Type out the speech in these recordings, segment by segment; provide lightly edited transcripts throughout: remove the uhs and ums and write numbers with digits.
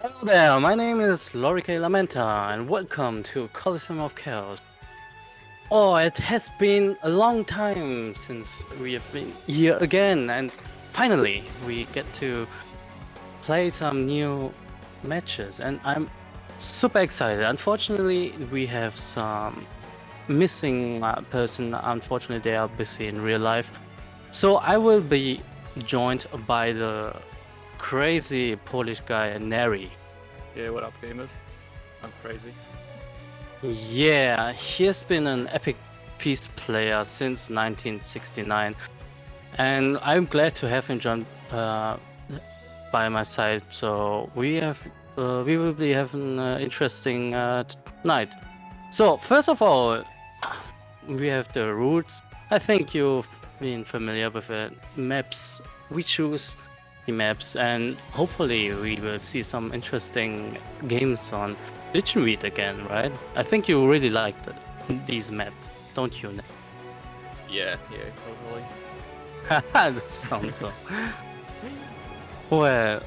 Hello there, my name is Lorike Lamenta, and welcome to Coliseum of Chaos. Oh, it has been a long time since we have been here again, and finally we get to play some new matches, and I'm super excited. Unfortunately, we have some missing person. Unfortunately, they are busy in real life, so I will be joined by the crazy Polish guy Neri. Yeah, what up, gamers? I'm crazy. Yeah, he's been an Epic Peace player since 1969, and I'm glad to have him join by my side. So we will be having an interesting night. So first of all, we have the rules. I think you've been familiar with it. Maps. We choose the maps, and hopefully we will see some interesting games on Read again, right? I think you really like these maps, don't you? Yeah, totally. That sounds so. Well,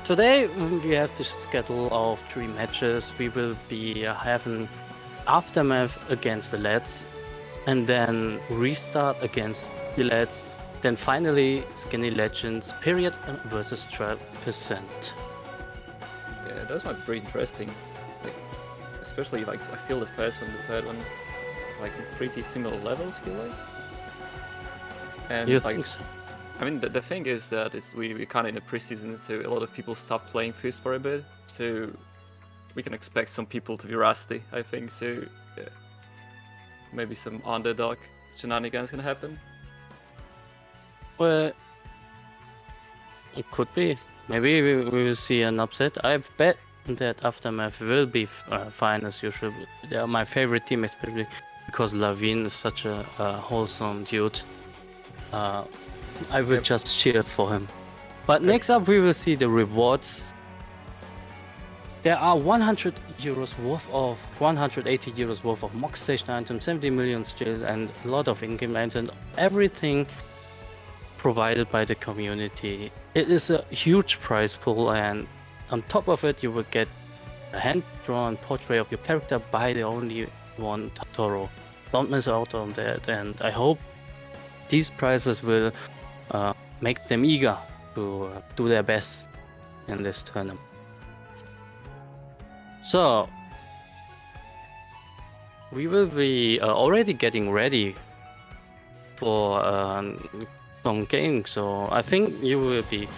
today we have the schedule of 3 matches. We will be having Aftermath against the Lads, and then Restart against the Lads, then finally Skinny Legends Period versus 12%. Yeah, those might be pretty interesting. Like, especially like I feel the first one, the third one, like pretty similar levels skill-wise. And You like, think so? I mean, the thing is that we're kind of in a preseason, so a lot of people stopped playing Fist for a bit, so we can expect some people to be rusty. I think so. Yeah. Maybe some underdog shenanigans can happen. Well, it could be. Maybe we will see an upset. I bet that Aftermath will be fine as usual. They are my favorite team, especially because Lavine is such a wholesome dude. I will just cheer for him. But next up, we will see the rewards. There are 100 euros worth of 180 euros worth of mock station items, 70 million skills, and a lot of in-game items. Everything provided by the community. It is a huge prize pool, and on top of it you will get a hand-drawn portrait of your character by the only one Totoro. Don't miss out on that, and I hope these prizes will make them eager to do their best in this tournament. So we will be already getting ready for some games, so I think you will be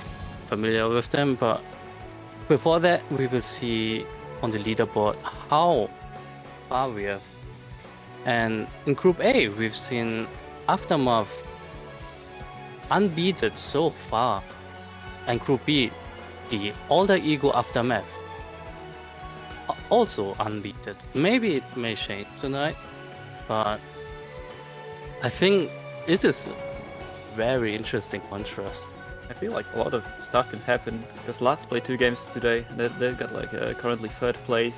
familiar with them, but before that we will see on the leaderboard how far we have. And in Group A we've seen Aftermath unbeaten so far, and Group B, the Alter Ego Aftermath, also unbeaten. Maybe it may change tonight, but I think it is very interesting contrast. I feel like a lot of stuff can happen because Lats played 2 games today and they've got like currently 3rd place,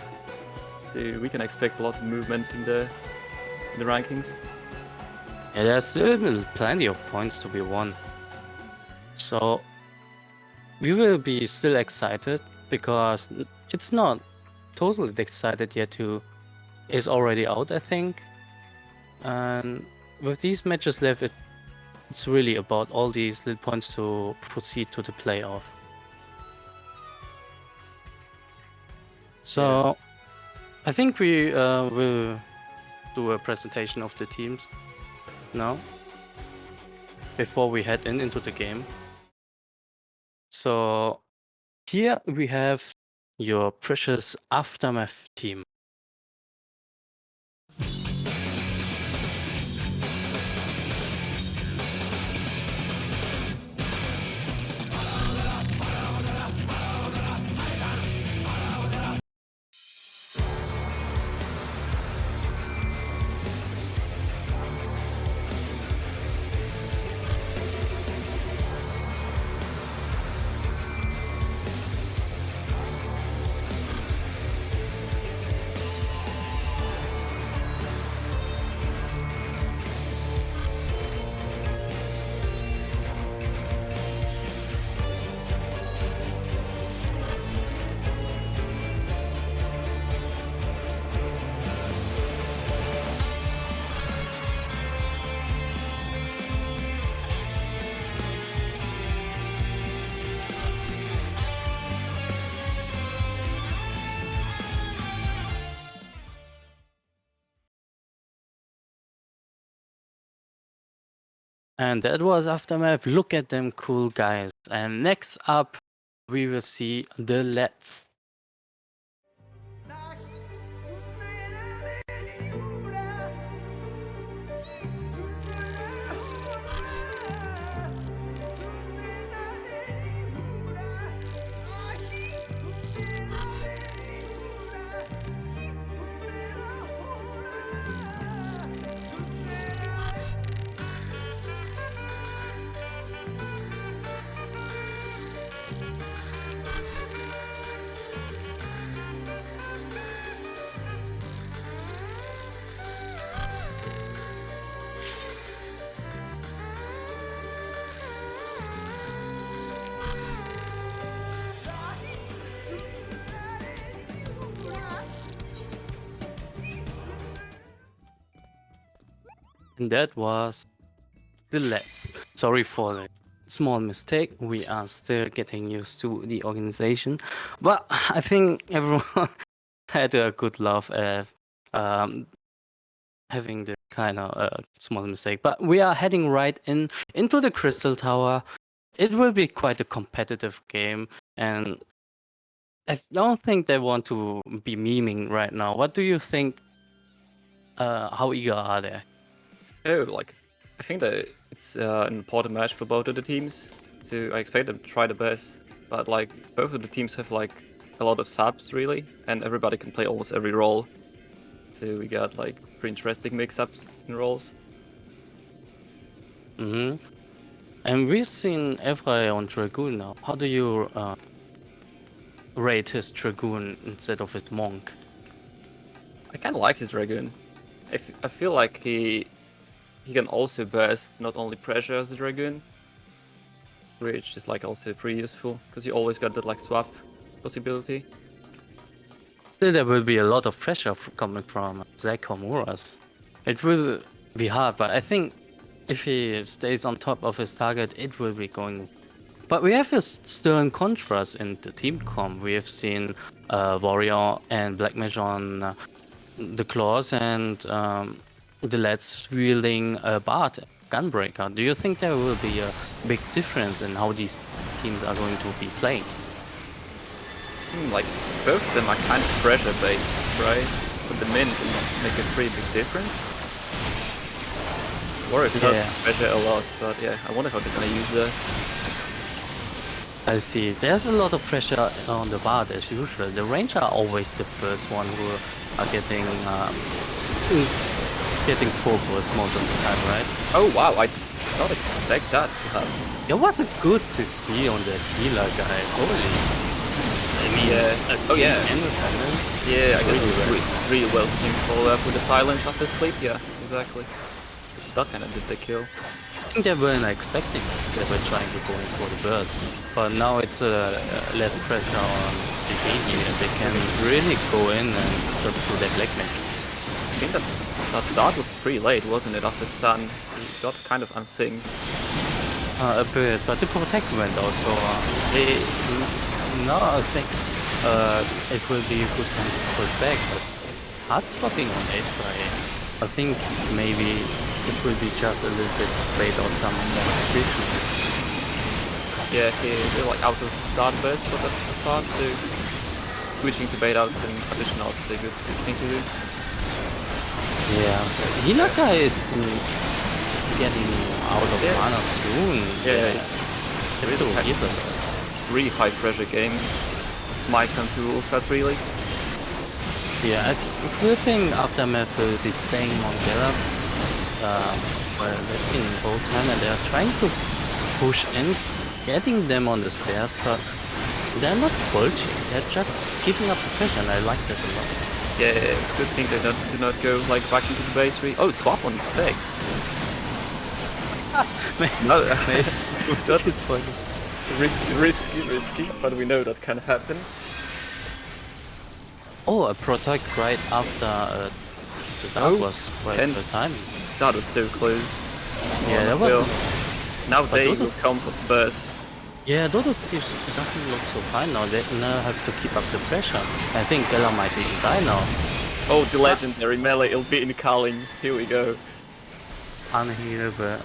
so we can expect a lot of movement in the rankings. Yeah, there's still plenty of points to be won, so we will be still excited because it's not totally excited yet. Who is already out, I think, and with these matches left, it's really about all these little points to proceed to the playoff. So yeah. I think we will do a presentation of the teams now before we head into the game. So here we have your precious Aftermath team. And that was Aftermath. Look at them cool guys. And next up, we will see the Let's. And that was the Let's. Sorry for the small mistake. We are still getting used to the organization. But I think everyone had a good laugh at having the kind of small mistake. But we are heading right into the Crystal Tower. It will be quite a competitive game. And I don't think they want to be memeing right now. What do you think? How eager are they? Oh, like, I think that it's an important match for both of the teams. So I expect them to try the best. But like, both of the teams have like a lot of subs really, and everybody can play almost every role. So we got like pretty interesting mix-ups in roles. Mm-hmm. And we've seen Evray on Dragoon now. How do you rate his Dragoon instead of his Monk? I kind of like his Dragoon. I feel like he can also burst not only pressure as a Dragoon, which is like also pretty useful because you always got that like swap possibility. There will be a lot of pressure coming from Zach Homuras. It will be hard, but I think if he stays on top of his target, it will be going. But we have a stern contrast in the team comp. We have seen Warrior and Black Mage on the claws and the lads wielding a Bard Gunbreaker. Do you think there will be a big difference in how these teams are going to be playing? Like, both of them are kind of pressure based, right? But the min can make a pretty big difference. Warrior does pressure a lot, but yeah, I wonder how they're gonna use that. I see. There's a lot of pressure on the Bard as usual. The Ranger are always the first one who are getting focused most of the time, right? Oh wow, I did not expect that to happen. There was a good CC on the healer guy. Holy. I mean, independence. Yeah, I guess it was really well synced follow up with the silence after sleep. Yeah, exactly. That kind of did the kill. I think they weren't expecting. They were trying to go in for the burst, but now it's less pressure on the AD and they can really go in and just do their black magic. I think that start was pretty late, wasn't it? After stun, he got kind of unsynced. A bit, but the protect went out, so I think it will be a good time to pull back. But hard swapping on H-Fry, I think maybe it will be just a little bit bait out some more attrition. Yeah, they're like out of start burst for the start, so switching to bait out some additional is a good thing to do. Yeah, so healer guy is getting out of mana soon. Yeah. It's really high pressure game. Might come to rules that really. Yeah, I still think Aftermath will be staying on Gallop. Well, they're in both time and they're trying to push in, getting them on the stairs, but they're not bulging. They're just keeping up the pressure, and I like that a lot. Yeah, good thing they do not go like back into the base. Oh, swap on spec. No, that is point. Risky, but we know that can happen. Oh, a protect right after the dart was quite the time. That was so close. Yeah, that was. Now they will come for the burst. Yeah, Dodo Thieves doesn't look so fine now. They now have to keep up the pressure. I think Ella might even die now. Oh, the legendary melee, it'll be in calling. Here we go. Unhealable.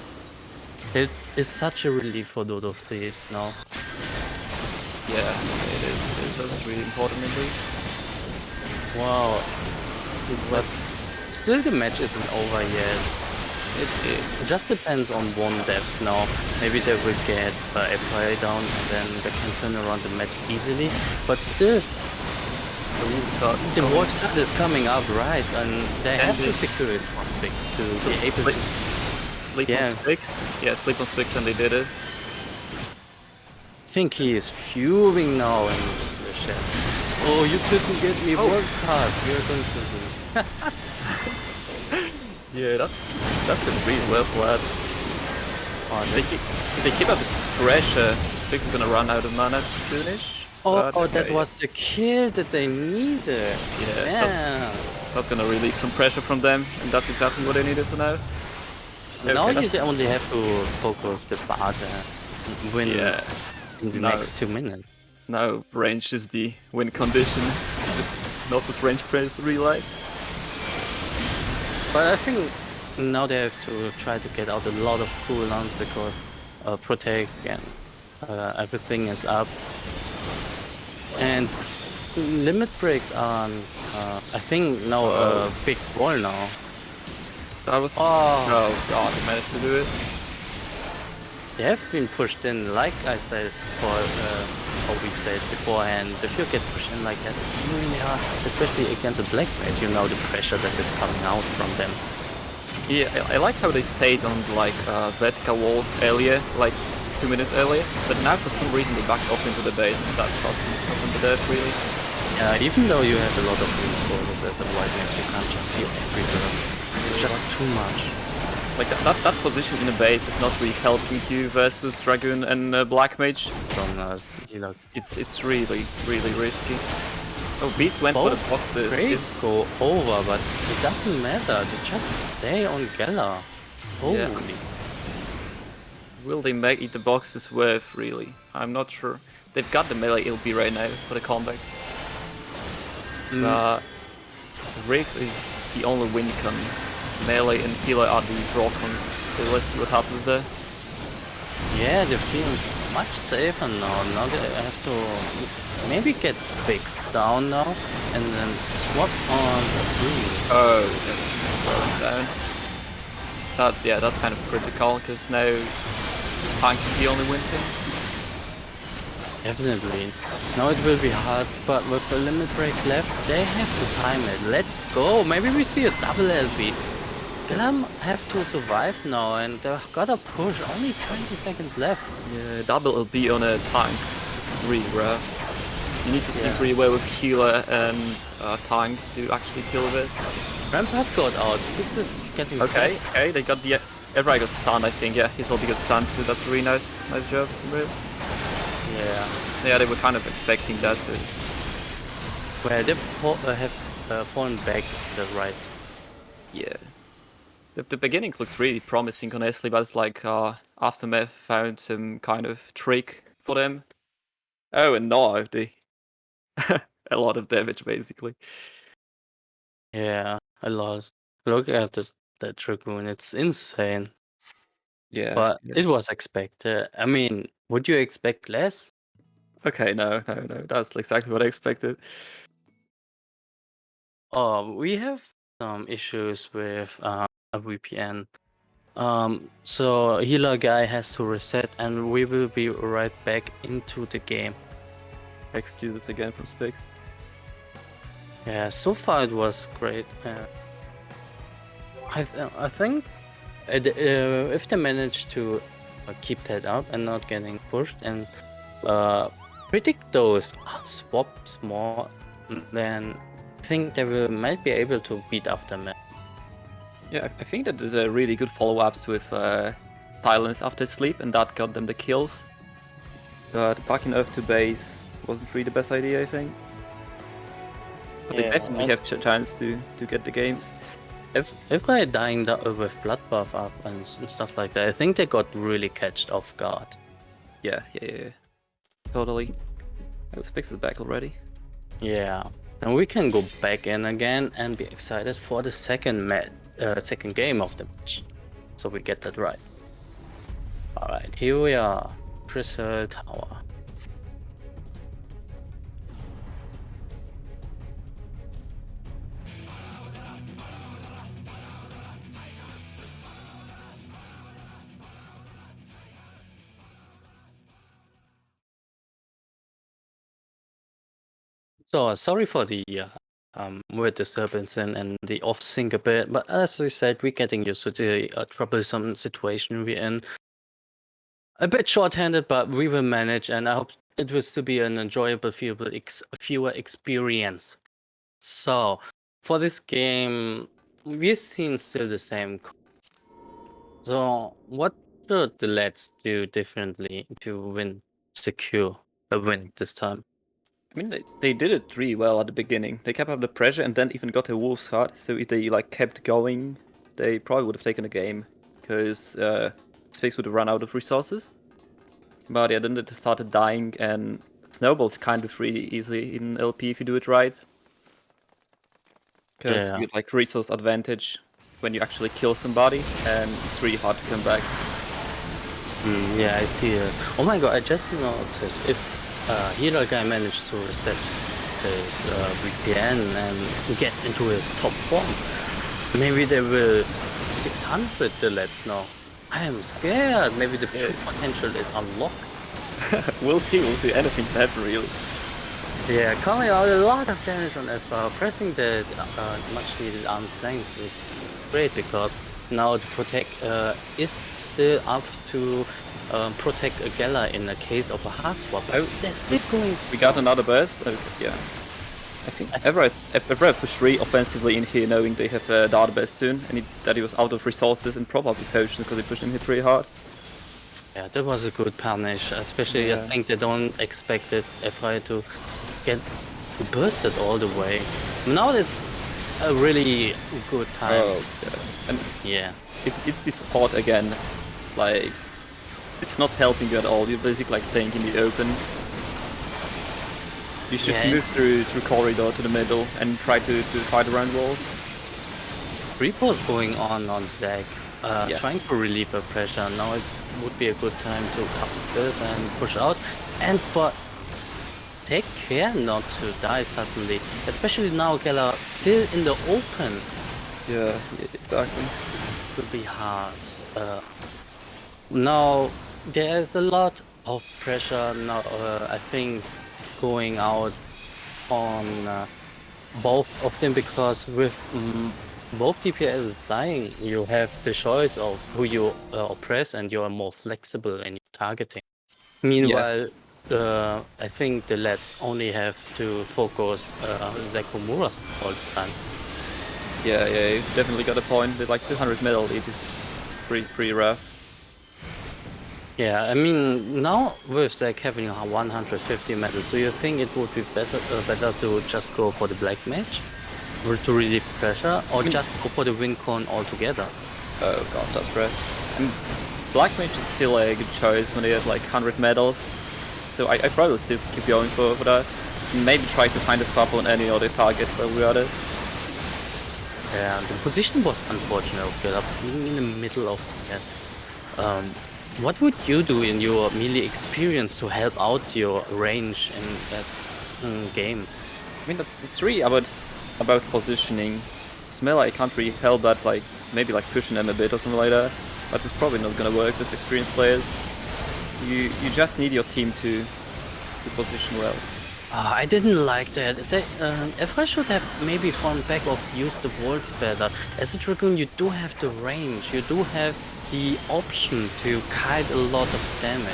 tilt is such a relief for Dodo Thieves now. Yeah, it is. That's really important indeed. Wow. But still the match isn't over yet. It just depends on one depth now. Maybe they will get FI down and then they can turn around the match easily. But still, the Wolf side is coming up, right? And they have to secure it for Spix to be able to... Sleep on Spix? Yeah, sleep on Spix and they did it. I think he is fuming now in the chat. Oh, you couldn't get me Wolf's heart. You're going to lose. Yeah, that's been really well played. Oh, if they keep up the pressure, Spix is gonna run out of mana soonish. That was the kill that they needed. Yeah. That's gonna release some pressure from them, and that's exactly what they needed for now. Now you only have to focus the bar and win in the next 2 minutes. Now range is the win condition, just not with range praise relay. But I think now they have to try to get out a lot of cooldowns because protect and everything is up. And limit breaks are, I think, now a big wall now. That was... Oh god, I managed to do it. They have been pushed in, like I said before, or we said beforehand. If you get pushed in like that, it's really hard, especially against a black mage. You know the pressure that is coming out from them. Yeah, I like how they stayed on like vertical wall earlier, like 2 minutes earlier, but now for some reason they backed off into the base, and that's nothing to death really. Yeah, even though you have a lot of resources as a white mage, you can't just see every burst. It's just too much. Like that position in the base is not really helping you versus Dragoon and Black Mage. It's really risky. Oh, Beast went for the boxes. Grades go over, but it doesn't matter. They just stay on Gala. Holy. Yeah. Will they make it the boxes worth, really? I'm not sure. They've got the melee LB right now for the comeback. Rick is the only win con. Melee and healer are the draw cons. So let's see what happens there. Yeah, they're feeling much safer now. Now they have to maybe get Spix down now and then swap on Zulu. Oh, down. That's kind of critical because now Tank is the only win thing. Definitely. Now it will be hard, but with a limit break left, they have to time it. Let's go. Maybe we see a double LB. Glam have to survive now and they gotta push. Only 20 seconds left. Yeah, double LB on a tank is really rare. You need to sync really well with healer and tank to actually kill with it. Rampart got out. Spix is getting stuck. Okay, they got the... Everybody got stunned, I think. Yeah, his ulti got stunned, so that's really nice. Nice job from him. Yeah, they were kind of expecting that. Well, they have fallen back the right. Yeah. The beginning looks really promising, honestly, but it's like Aftermath found some kind of trick for them. Oh, and now they... a lot of damage, basically. Yeah, a lot. Look at that Dragoon, it's insane. Yeah. But it was expected. I mean, would you expect less? Okay, no. That's exactly what I expected. We have some issues with a VPN. So healer guy has to reset and we will be right back into the game. Execute it again from Spix. Yeah, so far it was great. I think if they manage to keep that up and not getting pushed and predict those swaps more, then I think they might be able to beat Aftermath. Yeah, I think that there's a really good follow-ups with Silence after sleep, and that got them the kills. The backing Earth to base wasn't really the best idea, I think. But they definitely have chance to get the games. If they're dying with Bloodbath up and stuff like that, I think they got really catched off guard. Yeah. Totally. Oh, Spix is back already. Yeah, and we can go back in again and be excited for the second game of the match. So we get that right. Alright, here we are. Crystal Tower. So sorry for the weird disturbance and the off sync a bit, but as we said, we're getting used to the troublesome situation we're in. A bit short-handed, but we will manage, and I hope it will still be an enjoyable, viewer experience. So for this game, we've seen still the same. So what should the lads do differently to secure a win this time? I mean, they did it really well at the beginning. They kept up the pressure and then even got a Wolf's Heart. So if they kept going, they probably would have taken the game because Space would have run out of resources. But yeah, then they started dying, and Snowball's kind of really easy in LP if you do it right. Because you get resource advantage when you actually kill somebody, and it's really hard to come back. Yeah, I see it. Oh my god, I just noticed if Hero guy managed to reset his VPN and gets into his top form, maybe they will 600 the lads now. I am scared. Maybe the potential is unlocked. We'll see. Anything can happen, really. Yeah, coming out a lot of damage on FR, pressing the much needed arm's length. It's great because now the protect is still up to protect a Gala in the case of a hard swap. They're still going. We got another burst. Yeah. I think Evra pushed 3 offensively in here, knowing they have Data Burst soon, and that he was out of resources and probably potions because they pushed in here pretty hard. Yeah, that was a good punish, especially I think they don't expect it Evra to get bursted all the way. Now it's a really good time. Oh, yeah. And it's this spot again, like it's not helping you at all. You're basically staying in the open. You should move through corridor to the middle and try to fight around walls. Repo's going on Zag, trying to relieve the pressure. Now it would be a good time to cover this and push out. But take care not to die suddenly, especially now Gala still in the open. Yeah, exactly. It will be hard. Now there's a lot of pressure now, I think, going out on both of them, because with both DPS dying, you have the choice of who you oppress, and you are more flexible in your targeting. Meanwhile, I think the lads only have to focus Zakumura's all the time. Yeah, you definitely got a point. With 200 metal, it is pretty rough. Yeah, I mean, now with Zac having 150 medals, do you think it would be better to just go for the Black Mage to relieve pressure, or just go for the Wind Cone altogether? Oh god, that's rough. Black Mage is still a good choice when they have 100 medals, so I probably still keep going for that. Maybe try to find a swap on any other target while we are at it. Yeah, the position was unfortunate, being in the middle of that. What would you do in your melee experience to help out your range in that game? I mean, it's really about positioning. Smell, I can't really help that, maybe pushing them a bit or something like that, but it's probably not gonna work with experienced players. You just need your team to position well. I didn't like that. If I should have maybe fallen back or used the bolts better. As a Dragoon, you do have the range, you do have the option to kite a lot of damage.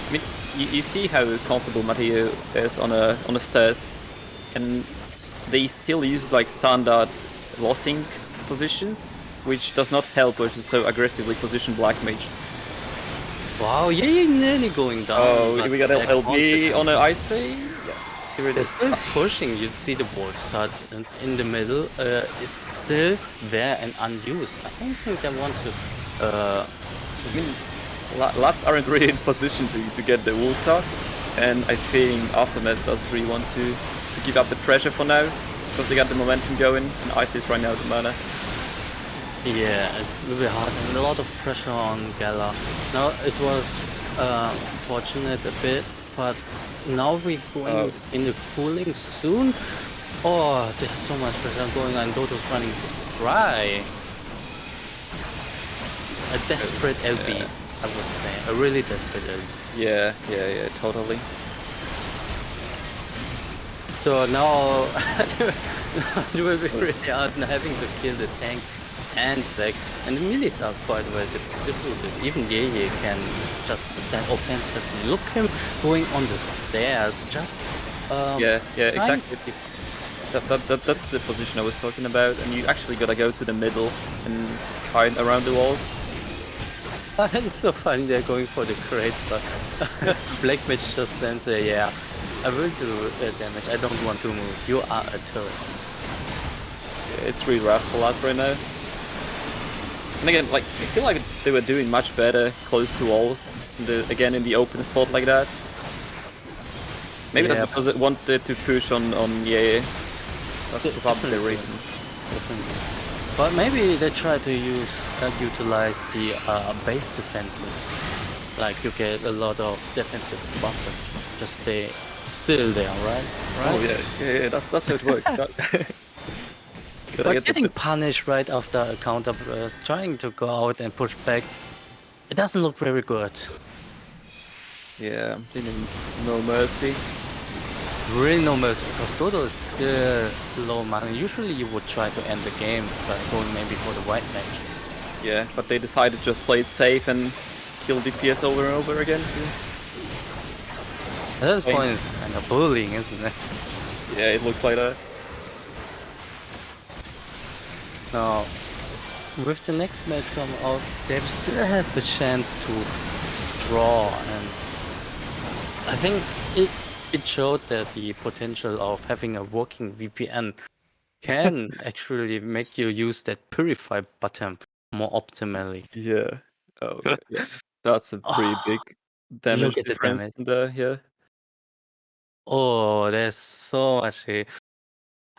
I mean, you see how comfortable Matteo is on a stairs, and they still use standard lossing positions, which does not help versus so aggressively positioned Black Mage. Wow, yeah, you're nearly going down. Oh, we got LB on an Ice. Yes, here it is. Still pushing. You see the board start in the middle is still there and unused. I don't think they want to. I mean, Lats aren't really in position to get the wool start, and I think Aftermath doesn't really want to give up the pressure for now, because they got the momentum going, and Ice is running out of mana. Yeah, it will be hard and a lot of pressure on Gala. Now it was fortunate a bit, but now we're going in the cooling soon. Oh, there's so much pressure going on. Dodo's running dry. A desperate LB, I would say. A really desperate LB. Yeah, totally. So now it will be really hard having to kill the tank and Zac. And the melees are quite well difficult. Even Ye can just stand offensively. Look him going on the stairs, just yeah, exactly. That's the position I was talking about, and you actually gotta go to the middle and hide around the walls. It's so funny they're going for the crates, but Black Mage just stands there, yeah. I will do damage, I don't want to move. You are a turret. Yeah, it's really rough for us right now. And again, like, I feel like they were doing much better close to walls, again in the open spot like that. Maybe that's because they wanted to push on Ye. That's probably the reason. But maybe they try to utilize the base defensive. Like you get a lot of defensive buffer. Just stay still there, right? Oh yeah, that's how it works. But getting punished right after a counter burst, trying to go out and push back, it doesn't look very good. Yeah, no mercy. Really no mercy, because Dodo is still low mana. Usually you would try to end the game by going maybe for the white mage. Yeah, but they decided to just play it safe and kill DPS over and over again. At this point it's kind of bullying, isn't it? Yeah, it looks like that. Now, with the next match come out, they still have the chance to draw, and I think it showed that the potential of having a working VPN can actually make you use that purify button more optimally. Yeah. Oh yeah. That's a pretty big damage Look at the difference damage. there, yeah. Oh, there's so much hate.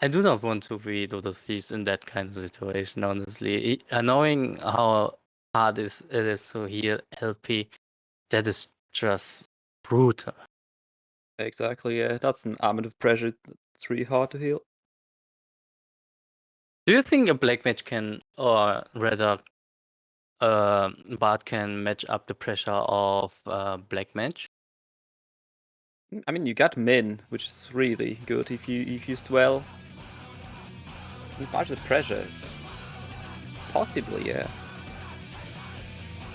I do not want to be Dodo Thieves in that kind of situation, honestly. Knowing how hard it is to heal LP, that is just brutal. Exactly, yeah. That's an amount of pressure that's really hard to heal. Do you think a Black Mage can, or rather, Bard can match up the pressure of Black Mage? I mean, you got Min, which is really good if used well. You match the pressure. Possibly, yeah.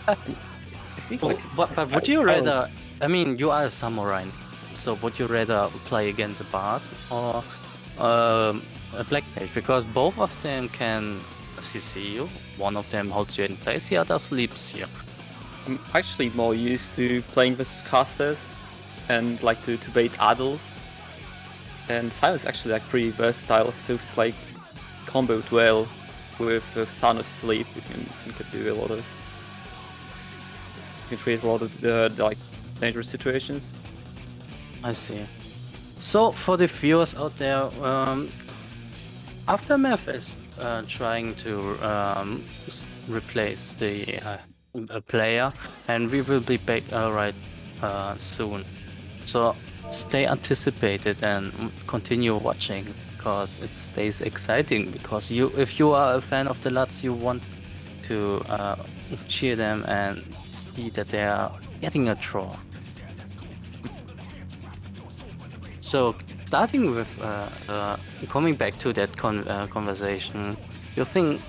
I think But would you rather? I mean, you are a samurai, so would you rather play against a Bard or a Black Mage? Because both of them can CC you. One of them holds you in place, the other sleeps here. I'm actually more used to playing versus casters and like to bait adults. And Silence is actually like pretty versatile, so it's like comboed well with Son of Sleep. You can do a lot of. You can create a lot of like dangerous situations. I see. So for the viewers out there, Aftermath is trying to replace the player, and we will be back soon. So stay anticipated and continue watching, because it stays exciting. Because if you are a fan of the Lutz, you want to cheer them and see that they are getting a draw. So starting with coming back to that conversation, you think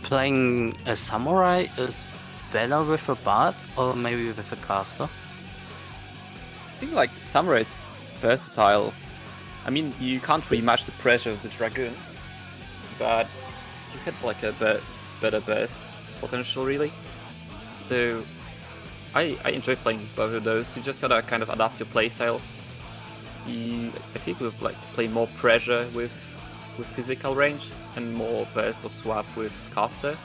playing a samurai is better with a bard or maybe with a caster? I think like samurai is versatile. I mean, you can't really match the pressure of the dragoon, but you get like a better burst potential, really. So I enjoy playing both of those. You just gotta kind of adapt your playstyle. I think we've like play more pressure with physical range and more burst or swap with caster.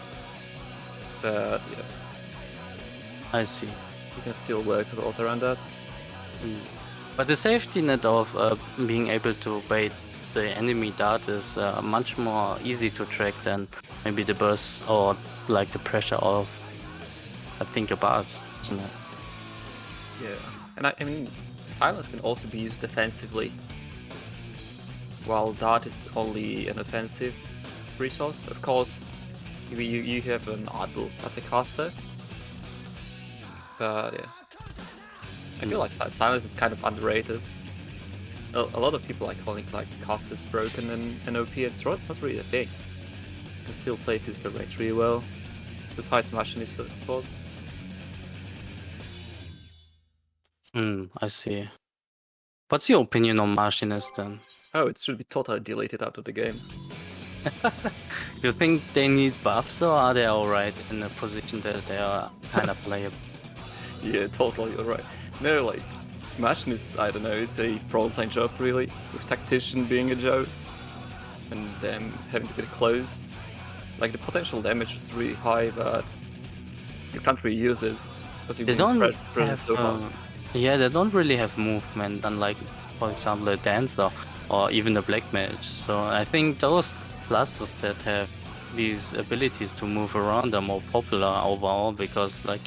But yeah, I see. you can still work a lot around that. But the safety net of being able to bait the enemy dart is much more easy to track than maybe the burst or like the pressure of I think about, isn't it? Yeah, and I mean, silence can also be used defensively, while dart is only an offensive resource. Of course, you have an idle as a caster, but yeah, I feel like silence is kind of underrated. A lot of people like calling like casters broken and OP. It's not really a thing. You can still play physical range really well. Besides Machinist, of course. I see. What's your opinion on Machinist then? Oh, it should be totally deleted out of the game. You think they need buffs or are they alright in a position that they are kind of playable? Yeah, totally, you're right. No, like, Machinist, I don't know, it's a frontline job really, with Tactician being a joke, and them having to get close. Like, the potential damage is really high, but you can't really use it, because They don't pressed so hard. yeah, they don't really have movement, unlike, for example, a dancer or even a black mage. So I think those classes that have these abilities to move around are more popular overall because, like,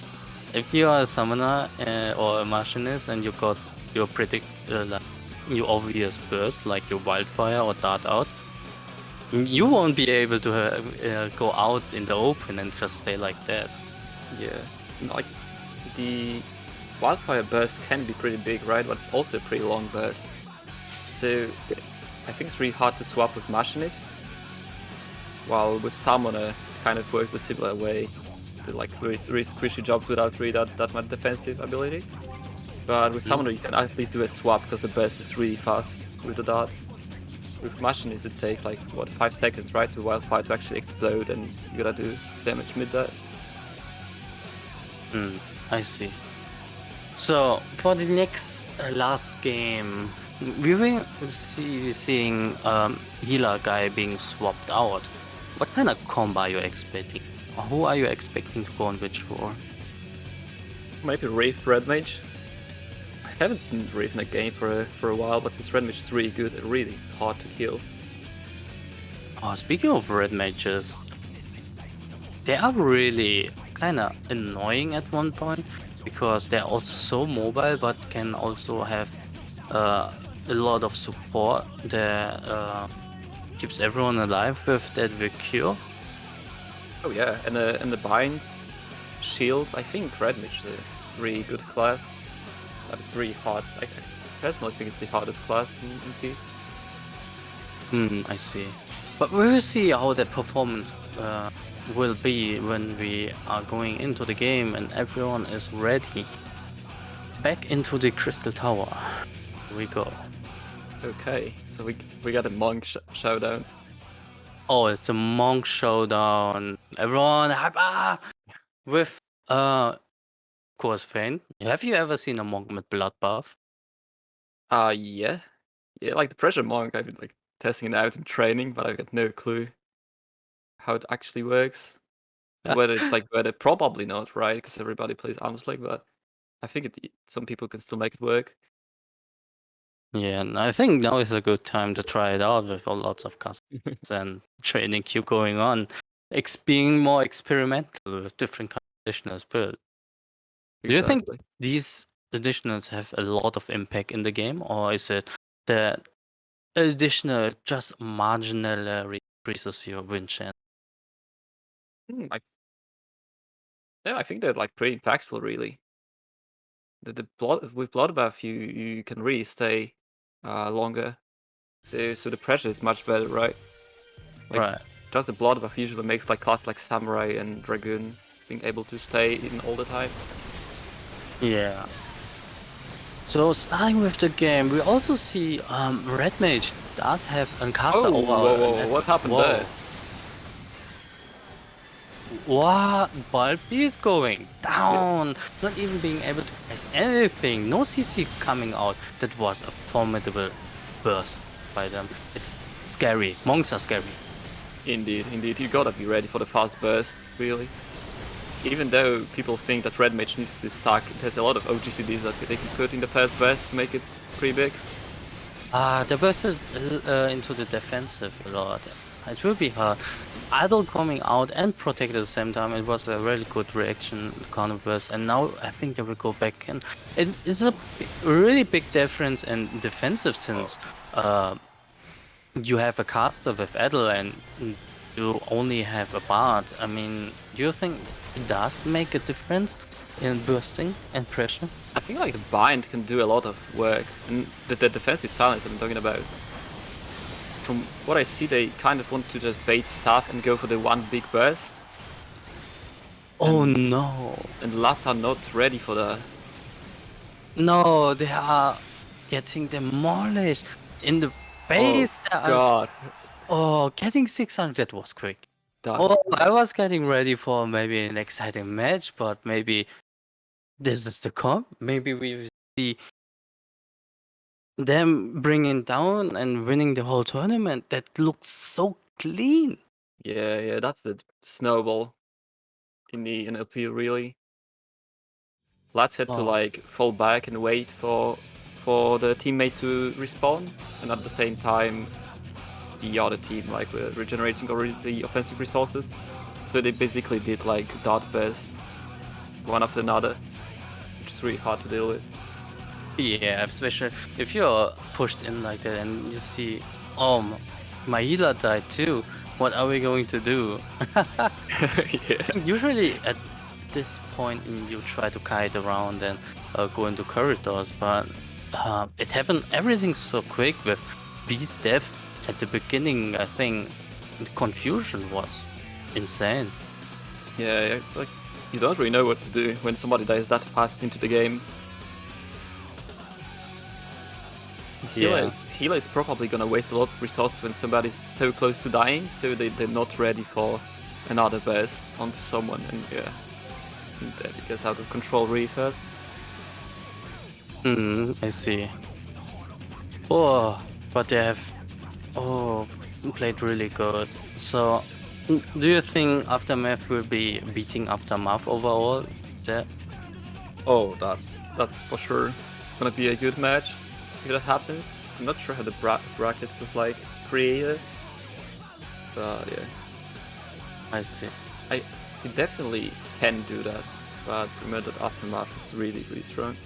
if you are a summoner or a machinist and you got your like your obvious burst, like your wildfire or dart out, you won't be able to go out in the open and just stay like that. Yeah, like, the wildfire burst can be pretty big, right? But it's also a pretty long burst. So I think it's really hard to swap with Machinist. While with Summoner, it kind of works the similar way. To like really squishy jobs without really that much defensive ability. But with Summoner you can at least do a swap because the burst is really fast with the dart. With Machinist it takes like, what, 5 seconds, right? To wildfire to actually explode and you gotta do damage mid that. I see. So for the next last game, we will seeing healer guy being swapped out. What kind of combo are you expecting? Or who are you expecting to go on which war? Maybe Wraith Red Mage. I haven't seen Wraith in a game for a while, but his Red Mage is really good and really hard to kill. Oh, speaking of red mages, they are really kind of annoying at one point because they're also so mobile but can also have a lot of support that keeps everyone alive with that cure. Oh yeah, and the binds, shields. I think Red Mage is a really good class, but it's really hard. I personally think it's the hardest class in Peace. I see. But we will see how the performance will be when we are going into the game and everyone is ready. Back into the Crystal Tower. Here we go. Okay, so we got a monk showdown. Oh, it's a monk showdown. Everyone hype up with of course Fane. Have you ever seen a monk with blood buff? Yeah. Yeah, like the pressure monk, I've been like testing it out in training, but I've got no clue how it actually works. Whether it's like probably not, right? Because everybody plays arms like, but I think some people can still make it work. Yeah, and I think now is a good time to try it out with lots of customers and training queue going on. Being more experimental with different additionals built. Do you think Exactly. these additionals have a lot of impact in the game, or is it that additional just marginally increases your win chance? Yeah, I think they're like pretty impactful, really. The blood with blood buff, you can really stay longer. So the pressure is much better, right? Like, Right. just the blood buff usually makes like classes like Samurai and Dragoon being able to stay in all the time. Yeah. So starting with the game, we also see Red Mage does have Ankasa Oh, over. whoa, what happened Whoa. there? What? Bulby is going down, not even being able to press anything. No CC coming out. That was a formidable burst by them. It's scary. Monks are scary. Indeed. You gotta be ready for the fast burst, really. Even though people think that Red Mage needs to stack, it has a lot of OGCDs that they can put in the fast burst to make it pretty big. They bursted into the defensive a lot. It will be hard. Idle coming out and protect at the same time. It was a really good reaction, counter burst, and now I think they will go back in. It's a really big difference in defensive since you have a caster with Idle and you only have a bard. I mean, do you think it does make a difference in bursting and pressure? I think like the bind can do a lot of work, and the defensive silence I'm talking about. From what I see, they kind of want to just bait stuff and go for the one big burst. Oh no! And Lats are not ready for that. No, they are getting demolished in the face. Oh god! Oh, getting 600, that was quick. That Oh, I was getting ready for maybe an exciting match, but maybe this is the come. Maybe we will see them bringing down and winning the whole tournament. That looks so clean. Yeah, that's the snowball in the NLP really. Lats had to like fall back and wait for the teammate to respawn, and at the same time the other team like were regenerating already the offensive resources. So they basically did like dart burst one after another, which is really hard to deal with. Yeah, especially if you're pushed in like that and you see, oh, my healer died too. What are we going to do? Yeah. Usually at this point you try to kite around and go into corridors, but it happened, everything's so quick with B's death at the beginning. I think the confusion was insane. Yeah, it's like you don't really know what to do when somebody dies that fast into the game. Yeah. Healer is probably gonna waste a lot of resources when somebody's so close to dying, so they're not ready for another burst onto someone, and yeah, it gets out of control really fast. I see. Oh, but they have played really good. So, do you think Aftermath will be beating Aftermath overall? Oh, that's for sure gonna be a good match if that happens. I'm not sure how the bracket was like created, but yeah, I see. it definitely can do that, but remember that Aftermath is really strong.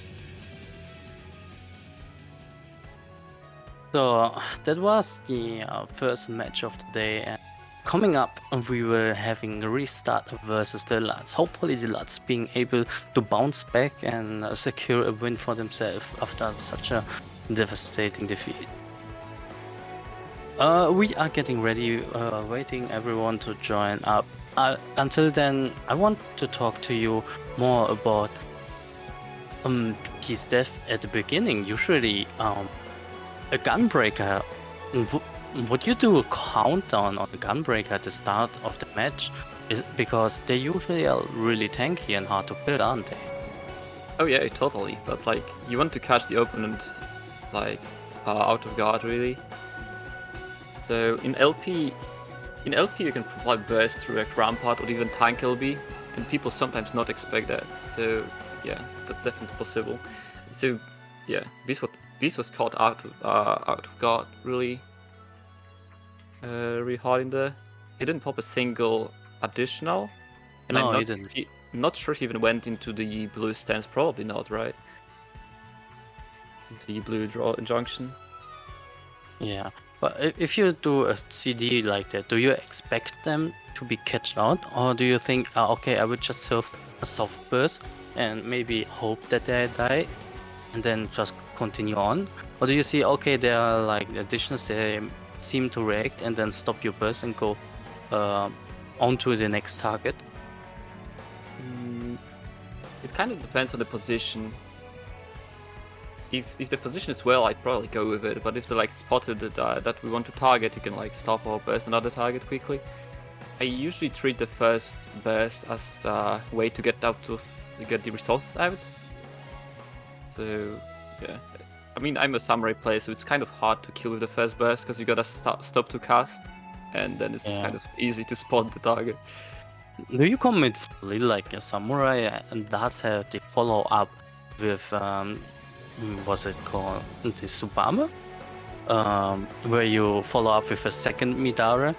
So that was the first match of the day. And coming up, we were having a restart versus the Lats. Hopefully the Lats being able to bounce back and secure a win for themselves after such a devastating defeat. We are getting ready, waiting everyone to join up. Until then, I want to talk to you more about his death at the beginning. Usually, a Gunbreaker, would you do a countdown on the Gunbreaker at the start of the match? Because they usually are really tanky and hard to kill, aren't they? Oh yeah, totally. But like, you want to catch the opponent like out of guard really. So in LP you can provide burst through a Rampart or even tank LB, and people sometimes not expect that. So yeah, that's definitely possible. So yeah, this was caught out of guard really hard in there. He didn't pop a single additional, and No, I'm he didn't. not sure he even went into the blue stance. Probably not, right? The blue draw junction. Yeah, but if you do a CD like that, do you expect them to be catched out, or do you think, okay, I would just serve a soft burst and maybe hope that they die, and then just continue on? Or do you see, okay, there are like additions, they seem to react and then stop your burst and go on to the next target? It kind of depends on the position. If the position is well, I'd probably go with it. But if they're like spotted that we want to target, you can like stop or burst another target quickly. I usually treat the first burst as a way to get the resources out. So yeah, I mean I'm a samurai player, so it's kind of hard to kill with the first burst because you gotta stop to cast, and then it's kind of easy to spot the target. Do you commit fully like a samurai and does have the follow up with what's it called, the Subame? where you follow up with a second Midara,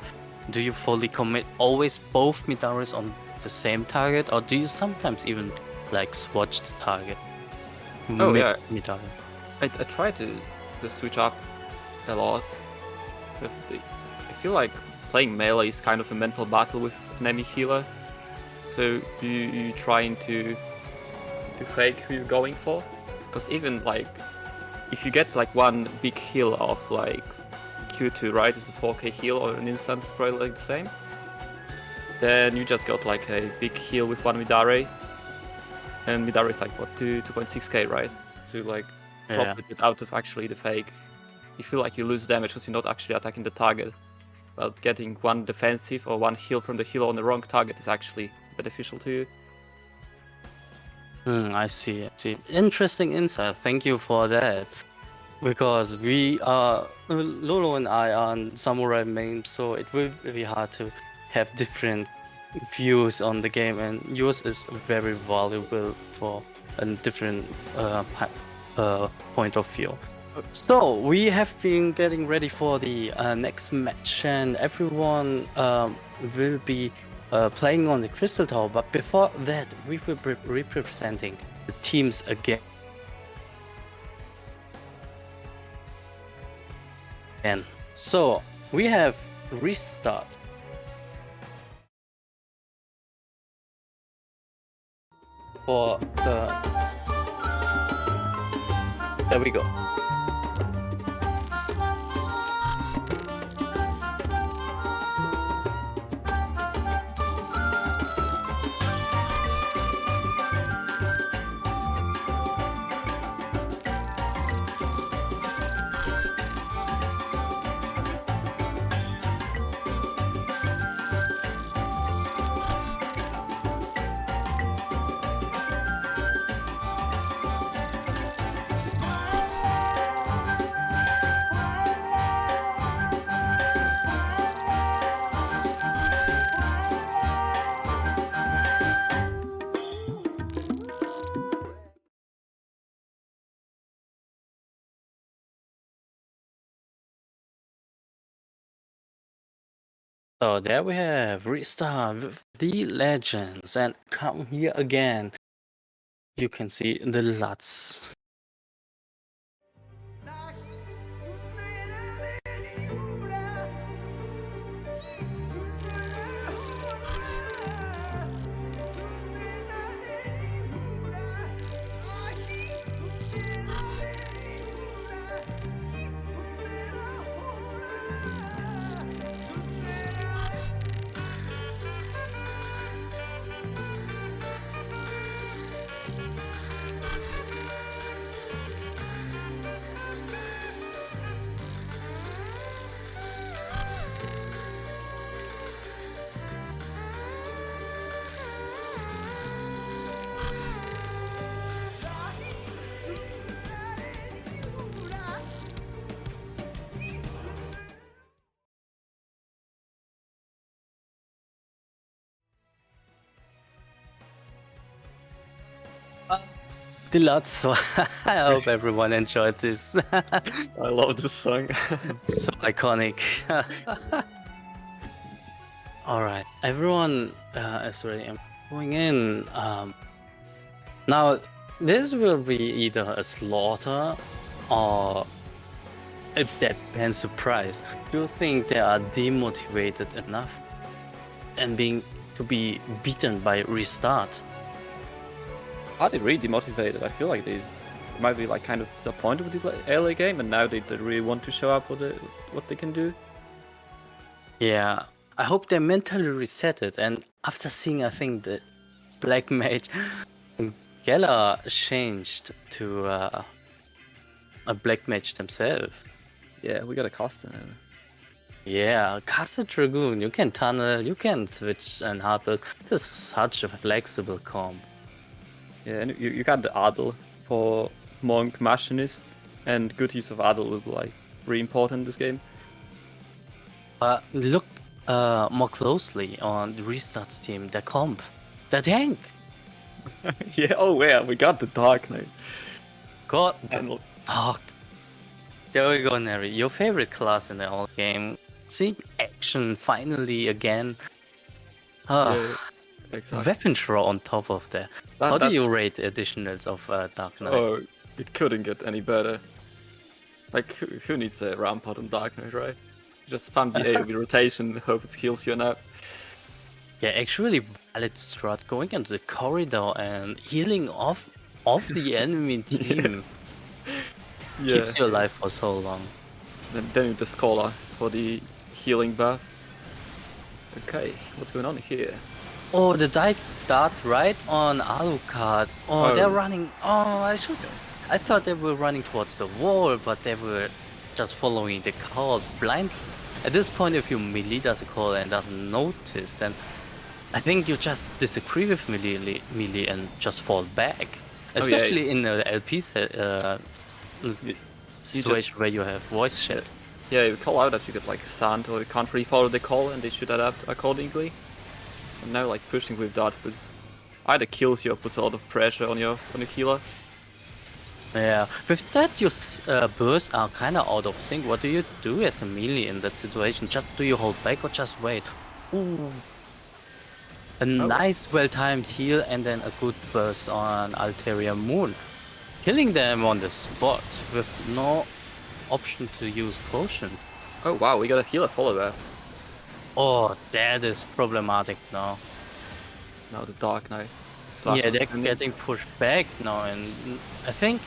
do you fully commit always both Midaras on the same target, or do you sometimes even like swatch the target? Oh, yeah. Midara. I try to switch up a lot. I feel like playing melee is kind of a mental battle with an enemy healer. So you trying to fake who you're going for, because even like if you get like one big heal of like Q2, right, it's a 4k heal or an instant, it's probably like the same. Then you just got like a big heal with one Midare, and Midare is like what 2.6k, right? So like profit it out of actually the fake. You feel like you lose damage because you're not actually attacking the target. But getting one defensive or one heal from the healer on the wrong target is actually beneficial to you. I see. Interesting insight. Thank you for that. Because we are Lolo and I are on Samurai main, so it will be hard to have different views on the game, and yours is very valuable for a different point of view. So we have been getting ready for the next match, and everyone will be playing on the Crystal Tower. But before that, we will be representing the teams again. And so we have Restart. For the... There we go. So there we have Restart with the Legends, and come here again. You can see the LUTs. The LUTs. I hope everyone enjoyed this. I love this song. So iconic. Alright, everyone is ready. I'm going in. Now, this will be either a slaughter or a deadpan surprise. Do you think they are demotivated enough and to be beaten by Restart? Are they really demotivated? I feel like they might be like kind of disappointed with the early game, and now they really want to show up what they can do. Yeah, I hope they mentally reset it. And after seeing, I think the Black Mage Geller changed to a Black Mage themselves. Yeah, we got a Costa now. Yeah, Casa Dragoon, you can tunnel, you can switch and harvest. This is such a flexible comp. Yeah, and you got the Adel for Monk Machinist, and good use of Adel will be like really important in this game. Look more closely on the Restart's team, their comp, the tank. Yeah, oh yeah, we got the Dark Knight. God, the Dark. There we go, Neri. Your favorite class in the whole game. Seeing action finally again. Ah, Yeah, exactly. weapon throw on top of that. How do you rate additionals of Dark Knight? Oh, it couldn't get any better. Like, who needs a Rampart on Dark Knight, right? Just spam the AoE rotation, hope it kills you now. Yeah, actually valid strat going into the corridor and healing off the enemy team. Keeps you alive for so long. Then you just call for the healing buff. Okay, what's going on here? Oh, the dart right on Alucard. Oh, they're running. Oh, I thought they were running towards the wall, but they were just following the call blind. At this point, if you melee does a call and doesn't notice, then I think you just disagree with melee and just fall back. Especially in the LP situation where you have voice chat. Yeah, you call out that you get like sand or you can't really follow the call and they should adapt accordingly. And now like pushing with that either kills you or puts a lot of pressure on your healer. Yeah, with that your bursts are kinda out of sync. What do you do as a melee in that situation? Just do you hold back or just wait? Ooh. A nice well-timed heal and then a good burst on Altaria Moon. Killing them on the spot with no option to use potion. Oh wow, we got a healer follow-up. Oh, that is problematic now. Now the Dark Knight. Yeah, they're getting pushed back now, and I think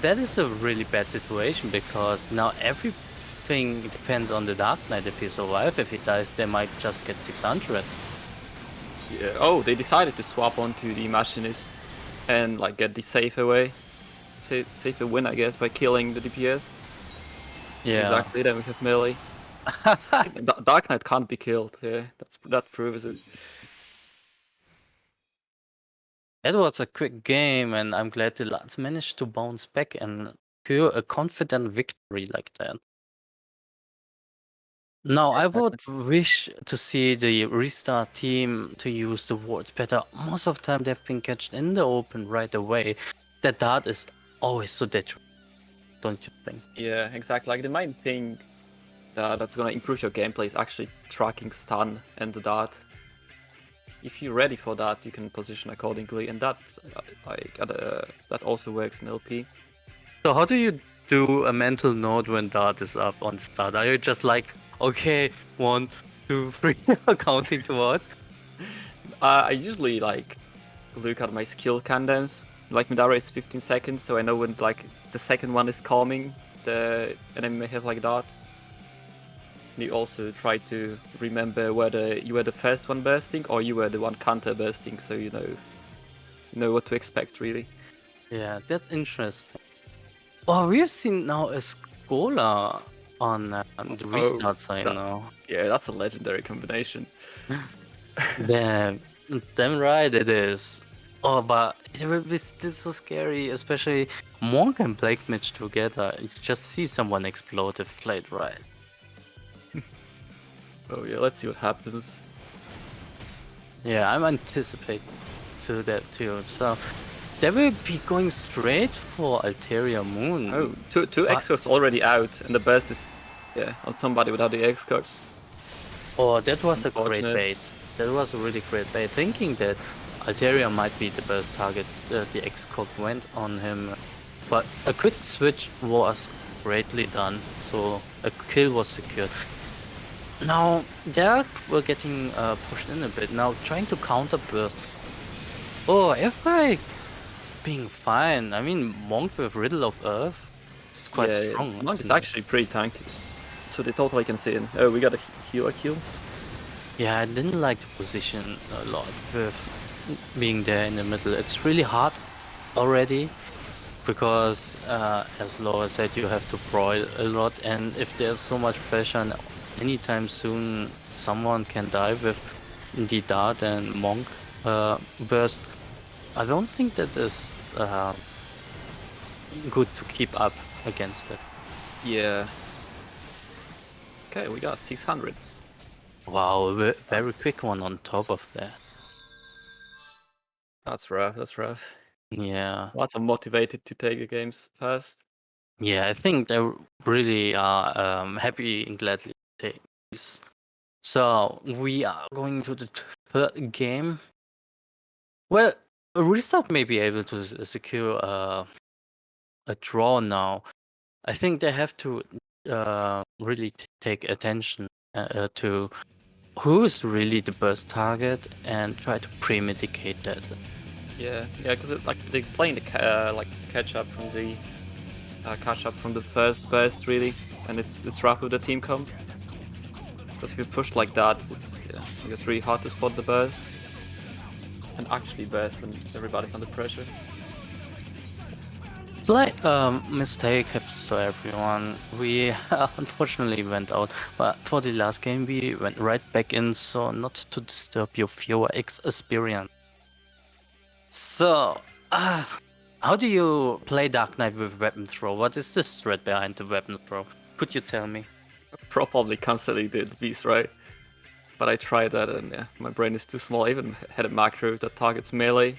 that is a really bad situation because now everything depends on the Dark Knight. If he survives, if he dies, they might just get 600. Yeah. Oh, they decided to swap onto the Machinist and like get the safer way. Safer win, I guess, by killing the DPS. Yeah. Exactly, then we have melee. Dark Knight can't be killed, yeah. That proves it. That was a quick game, and I'm glad the lads managed to bounce back and secure a confident victory like that. Now, I would wish to see the restart team to use the wards better. Most of the time, they've been catched in the open right away. That dart is always so detrimental, don't you think? Yeah, exactly. Like the main thing that's gonna improve your gameplay is actually tracking stun and the dart. If you're ready for that, you can position accordingly, and that also works in LP. So how do you do a mental note when dart is up on start? Are you just like, okay, 1, 2, 3, counting towards? I usually like look at my skill countdowns. Like Midara is 15 seconds, so I know when like the second one is coming, the enemy may have like dart. You also try to remember whether you were the first one bursting or you were the one counter bursting, so you know what to expect really. Yeah, that's interesting. Oh, we've seen now a Scholar on the restart side now. Yeah, that's a legendary combination. Damn right it is. Oh, but it will be still so scary, especially Monk and Black Mage together. You just see someone explode if played right. Oh yeah, let's see what happens. Yeah, I'm anticipating to that too. So they will be going straight for Altaria Moon. Oh, two X-Codes already out, and the burst is on somebody without the X-Code. Oh, that was a great bait. That was a really great bait. Thinking that Altaria might be the best target, the X-Code went on him. But a quick switch was greatly done, so a kill was secured. Now, we're getting pushed in a bit. Now, trying to counter burst. Oh, F-Bike being fine. I mean, Monk with Riddle of Earth. It's quite strong. Monk is actually pretty tanky. So they totally can see in. Oh, we got a healer kill. Yeah, I didn't like the position a lot with being there in the middle. It's really hard already because, as Laura said, you have to broil a lot, and if there's so much pressure, anytime soon someone can die with the dart and Monk burst. I don't think that is good to keep up against it. Yeah. Okay, we got 600. Wow, a very quick one on top of that. That's rough, that's rough. Yeah. Lots of motivated to take the games fast. Yeah, I think they really are happy and gladly take this. So we are going to the third game. Well, Restart may be able to secure a draw now. I think they have to really take attention to who's really the best target and try to pre-mitigate that. Yeah, because like they're playing the like catch up from the first burst really, and it's rough with the team comp. Because if you push like that, it's really hard to spot the burst and actually burst when everybody's under pressure. Slight mistake happens to everyone. We unfortunately went out, but for the last game we went right back in, so not to disturb your viewer experience. So, how do you play Dark Knight with weapon throw? What is the threat behind the weapon throw? Could you tell me? Probably constantly did beast, right? But I tried that and yeah, my brain is too small. I even had a macro that targets melee,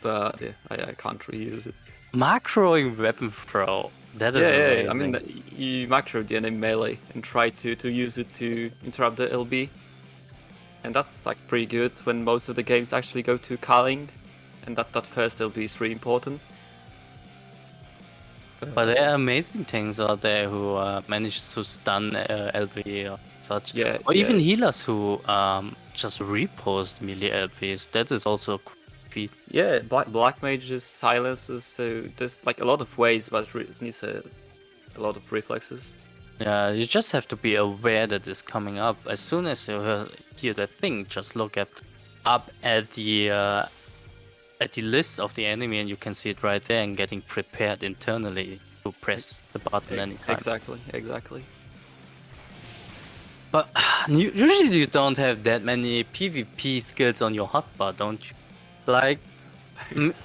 but yeah, I can't reuse it. Macroing weapon throw. That is amazing. I mean, you macro the enemy melee and try to use it to interrupt the LB. And that's like pretty good when most of the games actually go to culling, and that first LB is really important. But there are amazing things out there who manage to stun LB or such. Yeah, or even healers who just repost melee LBs. That is also feat. Yeah, black mages, silences, so there's like a lot of ways, but it needs a lot of reflexes. Yeah, you just have to be aware that it's coming up. As soon as you hear that thing, just look up at the list of the enemy, and you can see it right there, and getting prepared internally to press the button anytime. Exactly. But usually you don't have that many PvP skills on your hotbar, don't you? Like,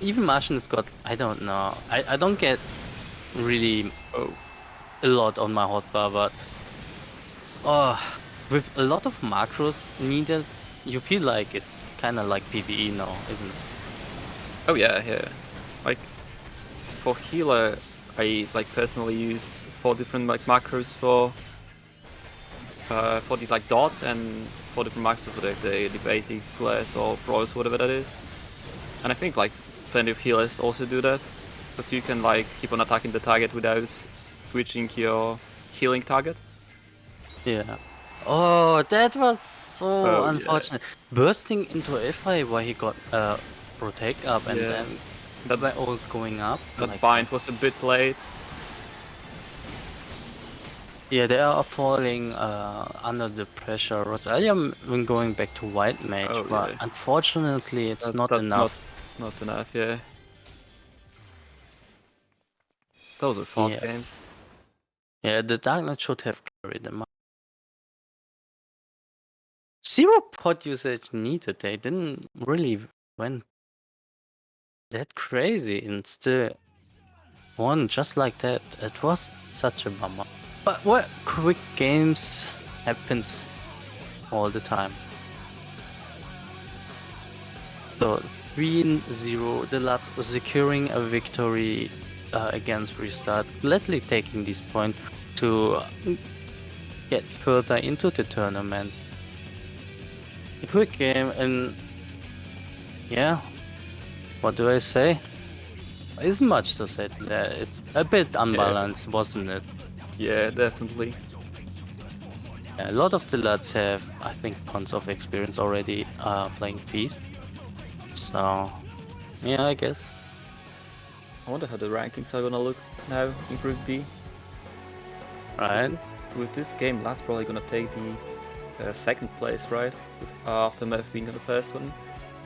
even Martian's got, I don't know. I don't get really a lot on my hotbar, but with a lot of macros needed, you feel like it's kind of like PvE now, isn't it? Oh yeah. Like, for healer, I like personally used 4 different like macros for the like dot and 4 different macros for the basic class or brawls, whatever that is. And I think like plenty of healers also do that, because you can like keep on attacking the target without switching your healing target. Yeah. Oh, that was so unfortunate. Yeah. Bursting into Fi where he got protect up and then that by all going up. That like, bind was a bit late. Yeah, they are falling under the pressure. Rosalia when going back to white mage, but unfortunately it's not enough. Not enough, yeah. Those are fast games. Yeah, the Dark Knight should have carried them up. 0 pot usage needed. They didn't really went that crazy and still won just like that. It was such a bummer. But what quick games happens all the time. So 3-0, the lads securing a victory against Restart, gladly taking this point to get further into the tournament. A quick game, and yeah, what do I say? There isn't much to say to that. It's a bit unbalanced, wasn't it? Yeah, definitely. Yeah, a lot of the lads have, I think, tons of experience already playing Feast. So, yeah, I guess. I wonder how the rankings are gonna look now in Group B. Right. With this game, Lad's probably gonna take the second place, right? After Mev being on the first one.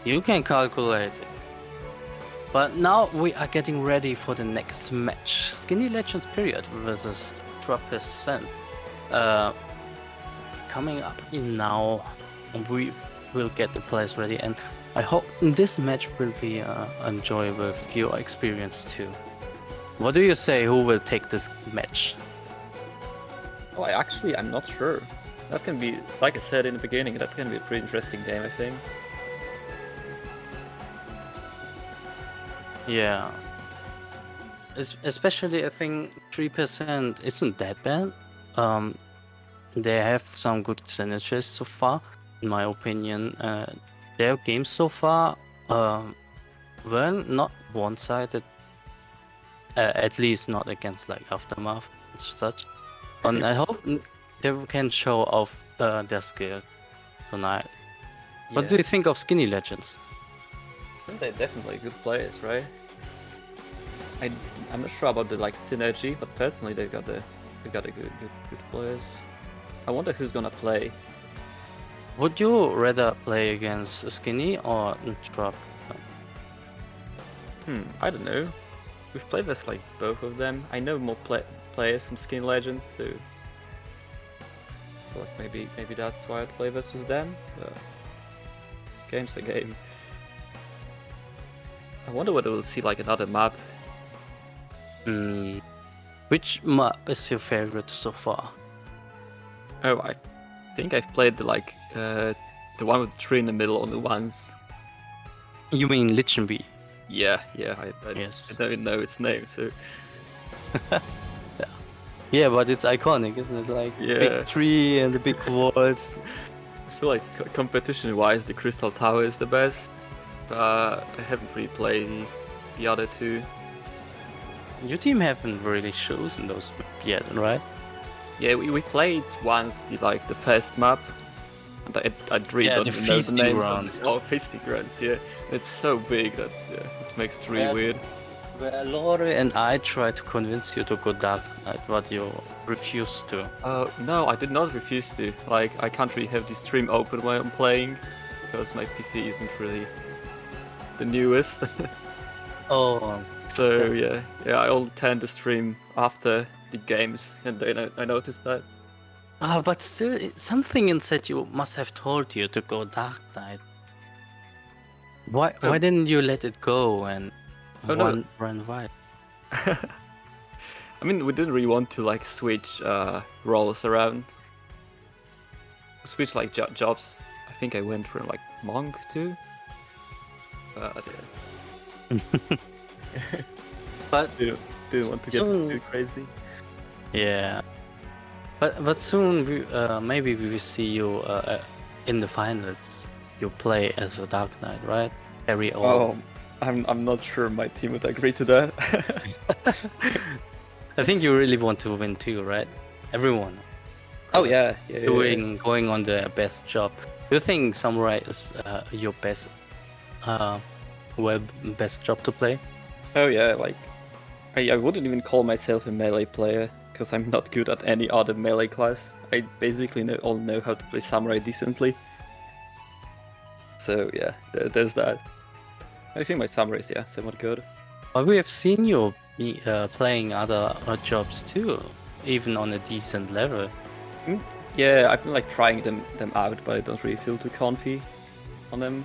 You can calculate it. But now we are getting ready for the next match. Skinny Legends period versus 12%. Coming up in now, we will get the players ready, and I hope this match will be enjoyable for your experience too. What do you say? Who will take this match? Oh, I'm not sure. That can be, like I said in the beginning, that can be a pretty interesting game, I think. Yeah. especially I think 3% isn't that bad. They have some good synergies so far, in my opinion. Their games so far were not one-sided, at least not against like Aftermath and such. And I hope they can show off their skill tonight. What do you think of Skinny Legends? They're definitely good players, right? I'm not sure about the like synergy, but personally they've got a good players. I wonder who's gonna play. Would you rather play against Skinny or Drop? I don't know. We've played with like both of them. I know more players from Skin Legends, so I feel like maybe that's why I'd play versus them. But game's a game. I wonder whether we'll see like another map. Which map is your favorite so far? Oh, I think I've played the one with the tree in the middle only once. You mean Lichenby? Yeah. Yes. I don't even know its name, so. Yeah, but it's iconic, isn't it? Like big tree and the big walls. I feel like competition-wise, the Crystal Tower is the best, but I haven't really played the other two. Your team haven't really chosen those yet, right? Yeah, we played once the first map, and I really don't even know the names of it. Oh, Feasting Grounds, yeah. It's so big that it makes it really weird. Where Lore and I tried to convince you to go Dark Knight, but you refused to. No, I did not refuse to. Like, I can't really have the stream open while I'm playing, because my PC isn't really the newest. Oh. So yeah, I'll tend to stream after the games, and then I noticed that. But still, something inside you must have told you to go Dark Knight. Why didn't you let it go and run wild? I mean, we didn't really want to like switch roles around. Switch like jobs. I think I went from like monk too. But didn't want to get too crazy. Yeah, but soon maybe we will see you in the finals. You play as a Dark Knight, right? I'm not sure my team would agree to that. I think you really want to win too, right? Everyone. Oh yeah. Going on the best job. Do you think Samurai is your best best job to play? Oh yeah, like I wouldn't even call myself a melee player because I'm not good at any other melee class. I basically only know how to play Samurai decently. So yeah, there's that. I think my Samurai is somewhat good. But we have seen you playing other jobs too, even on a decent level. Yeah, I've been like trying them out, but I don't really feel too comfy on them.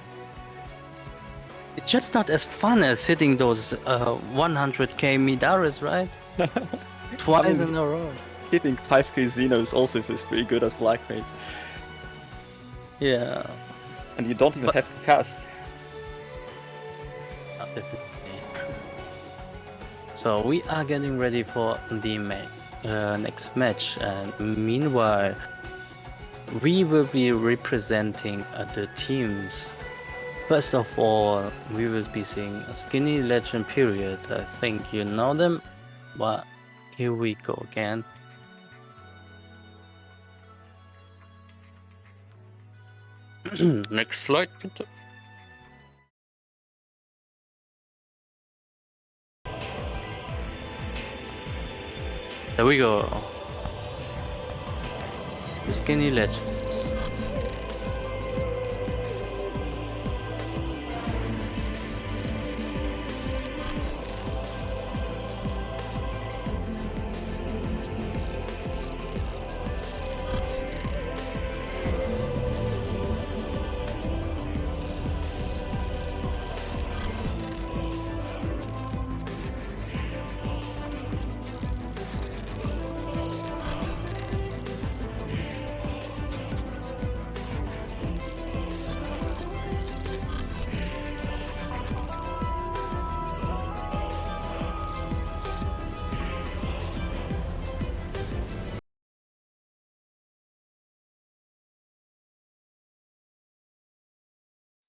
It's just not as fun as hitting those 100k Midaris, right? Twice in a row. Hitting 5k Xenos also feels pretty good as Black Mage. Yeah. And you don't even have to cast. So we are getting ready for the next match, and meanwhile we will be representing the teams. First of all, we will be seeing a Skinny Legend period. I think you know them, but here we go again. Next slide, bitte. There we go. The Skinny Legends.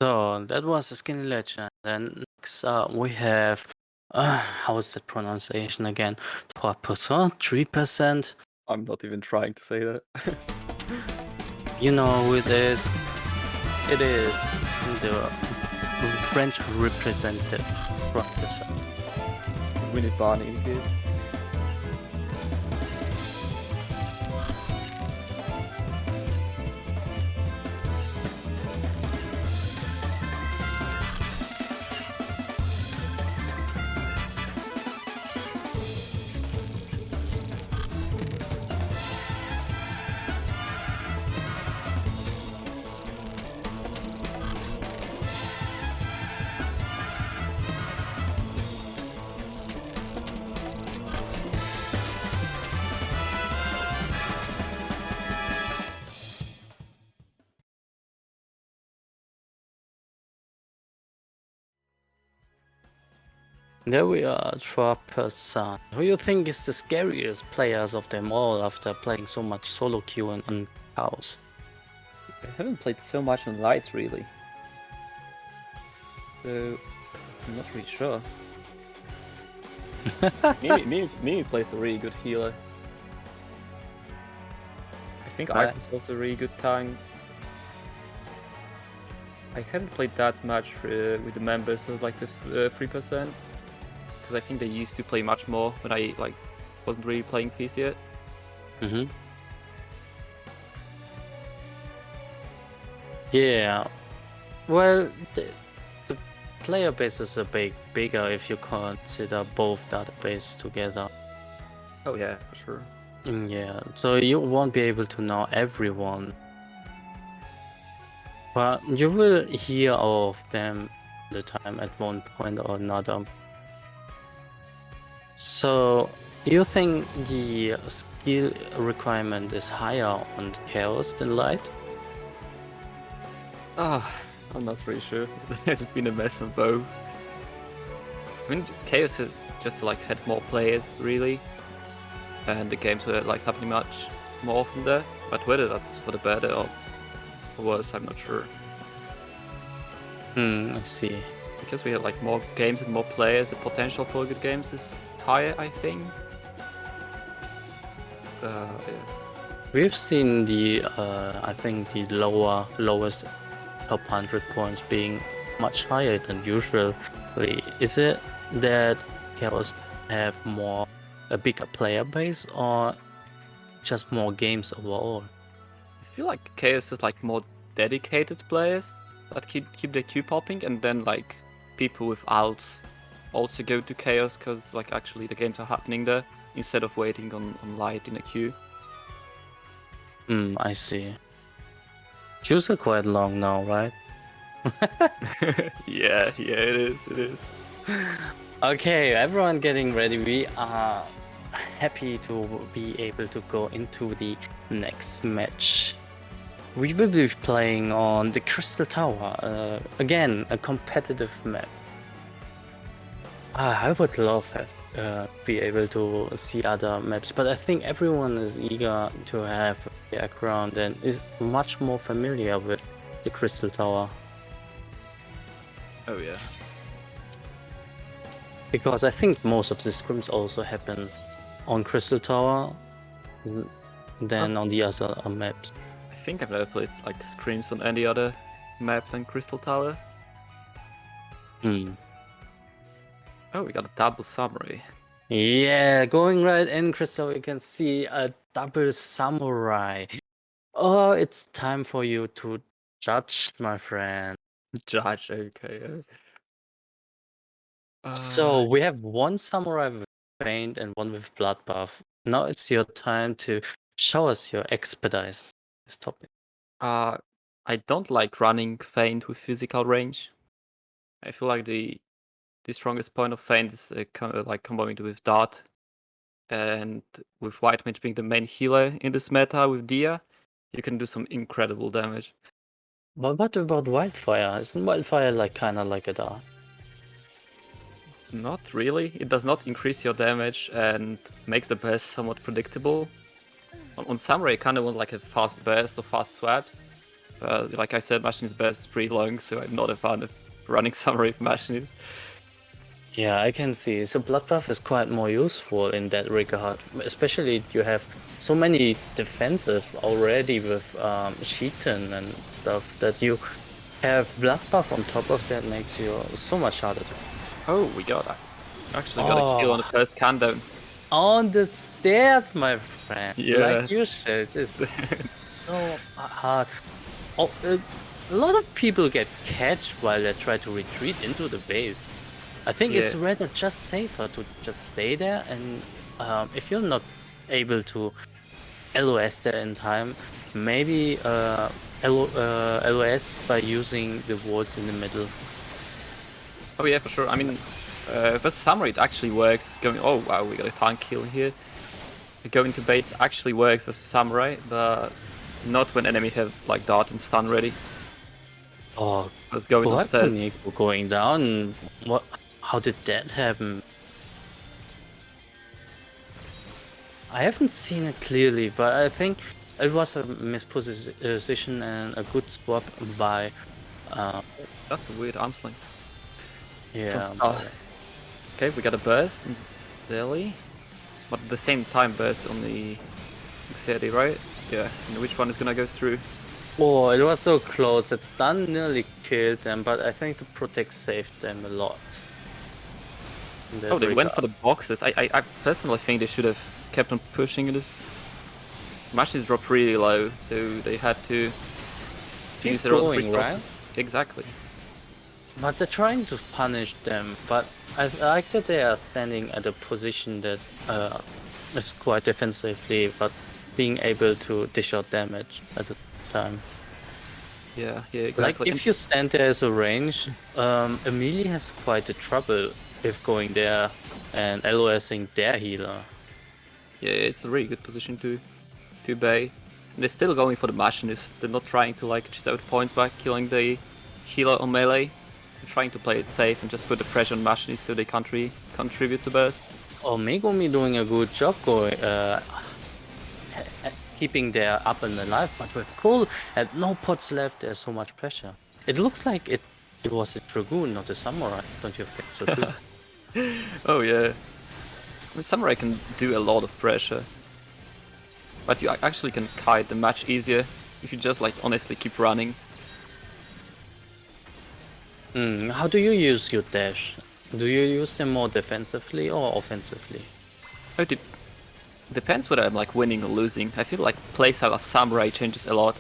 So that was a skinny legend. Then next up we have how is that pronunciation again? 3%, 3%. I'm not even trying to say that. You know who it is. It is the French representative from the side. Winnie Barney did. There we are, 3%. Who you think is the scariest players of them all after playing so much solo queue and house? I haven't played so much on light really. So I'm not really sure. Mimi plays a really good healer. I think Right. Ice is also a really good tank. I haven't played that much with the members of like the 3%. Because I think they used to play much more when I like wasn't really playing Feast yet. Mm-hmm. Yeah. Well, the player base is a bit bigger if you consider both database together. Oh yeah, for sure. Yeah, so you won't be able to know everyone. But you will hear of them all the time at one point or another. So, you think the skill requirement is higher on Chaos than Light? I'm not really sure. It's been a mess on both. I mean, Chaos has just like had more players really, and the games were like happening much more often there. But whether that's for the better or worse, I'm not sure. I see. Because we have like more games and more players, the potential for good games is higher, I think. Yeah. We've seen the, I think the lowest top 100 points being much higher than usually. Is it that Chaos have a bigger player base or just more games overall? I feel like Chaos is like more dedicated players that keep their queue popping, and then like people with ults also go to Chaos because like actually the games are happening there instead of waiting on light in a queue. I see. Queues are quite long now, right? Yeah, it is. Okay, everyone getting ready. We are happy to be able to go into the next match. We will be playing on the Crystal Tower. Again, a competitive map. I would love to be able to see other maps, but I think everyone is eager to have a background and is much more familiar with the Crystal Tower. Oh yeah. Because I think most of the scrims also happen on Crystal Tower than on the other maps. I think I've never played like scrims on any other map than Crystal Tower. Oh, we got a double samurai. Yeah, going right in, Crystal, you can see a double samurai. Oh, it's time for you to judge, my friend. Judge, okay. So we have one samurai with paint and one with bloodbath. Now it's your time to show us your expertise this topic. I don't like running Feint with physical range. I feel like the strongest point of Feint is like combining with Dart, and with White Mage being the main healer in this meta with Dia, you can do some incredible damage. But what about Wildfire? Isn't Wildfire like kind of like a dart? Not really. It does not increase your damage and makes the burst somewhat predictable. On Samurai, you kind of want like a fast burst or fast swaps, But like I said, Machinist burst is pretty long, so I'm not a fan of running Samurai for Machinist. Yeah, I can see. So Bloodbath is quite more useful in that regard, especially you have so many defenses already with Sheetan and stuff that you have Bloodbath on top of that makes you so much harder to. Oh, we actually got a kill on the first countdown. On the stairs, my friend. Yeah. Like usual, it's so hard. Oh, a lot of people get catch while they try to retreat into the base. I think it's Yeah. rather just safer to just stay there, and if you're not able to LOS there in time, maybe LOS by using the wards in the middle. Oh yeah, for sure. I mean, versus Samurai it actually works. Oh wow, we got a tank kill here. Going to base actually works versus Samurai, but not when enemy have like dart and stun ready. Oh, Let's go what instead. going down? What? How did that happen? I haven't seen it clearly, but I think it was a misposition and a good swap by. That's a weird arm sling. Yeah. Okay, we got a burst in Zelly, but at the same time burst on the Xerdi, right? Yeah, and which one is gonna go through? Oh, it was so close. That stun nearly killed them, but I think the protect saved them a lot. Oh, they went for the boxes. I personally think they should have kept on pushing this. Matches dropped really low, so they had to use their own free right? Exactly. But they're trying to punish them, but I like that they are standing at a position that is quite defensively, but being able to dish out damage at the time. Yeah, exactly. Like if you stand there as a range, Amelie has quite a trouble if going there and LOSing their healer. Yeah, it's a really good position to bay. And they're still going for the Machinist. They're not trying to like chase out points by killing the healer on melee. They're trying to play it safe and just put the pressure on Machinist so they can't contribute to burst. Oh, Megumi doing a good job going keeping their up and alive, but with Cole and no pots left, there's so much pressure. It looks like it was a Dragoon, not a Samurai, don't you think so too? Oh yeah. I mean, Samurai can do a lot of pressure. But you actually can kite the match easier if you just like honestly keep running. How do you use your dash? Do you use them more defensively or offensively? Oh, depends whether I'm like winning or losing. I feel like playstyle as Samurai changes a lot.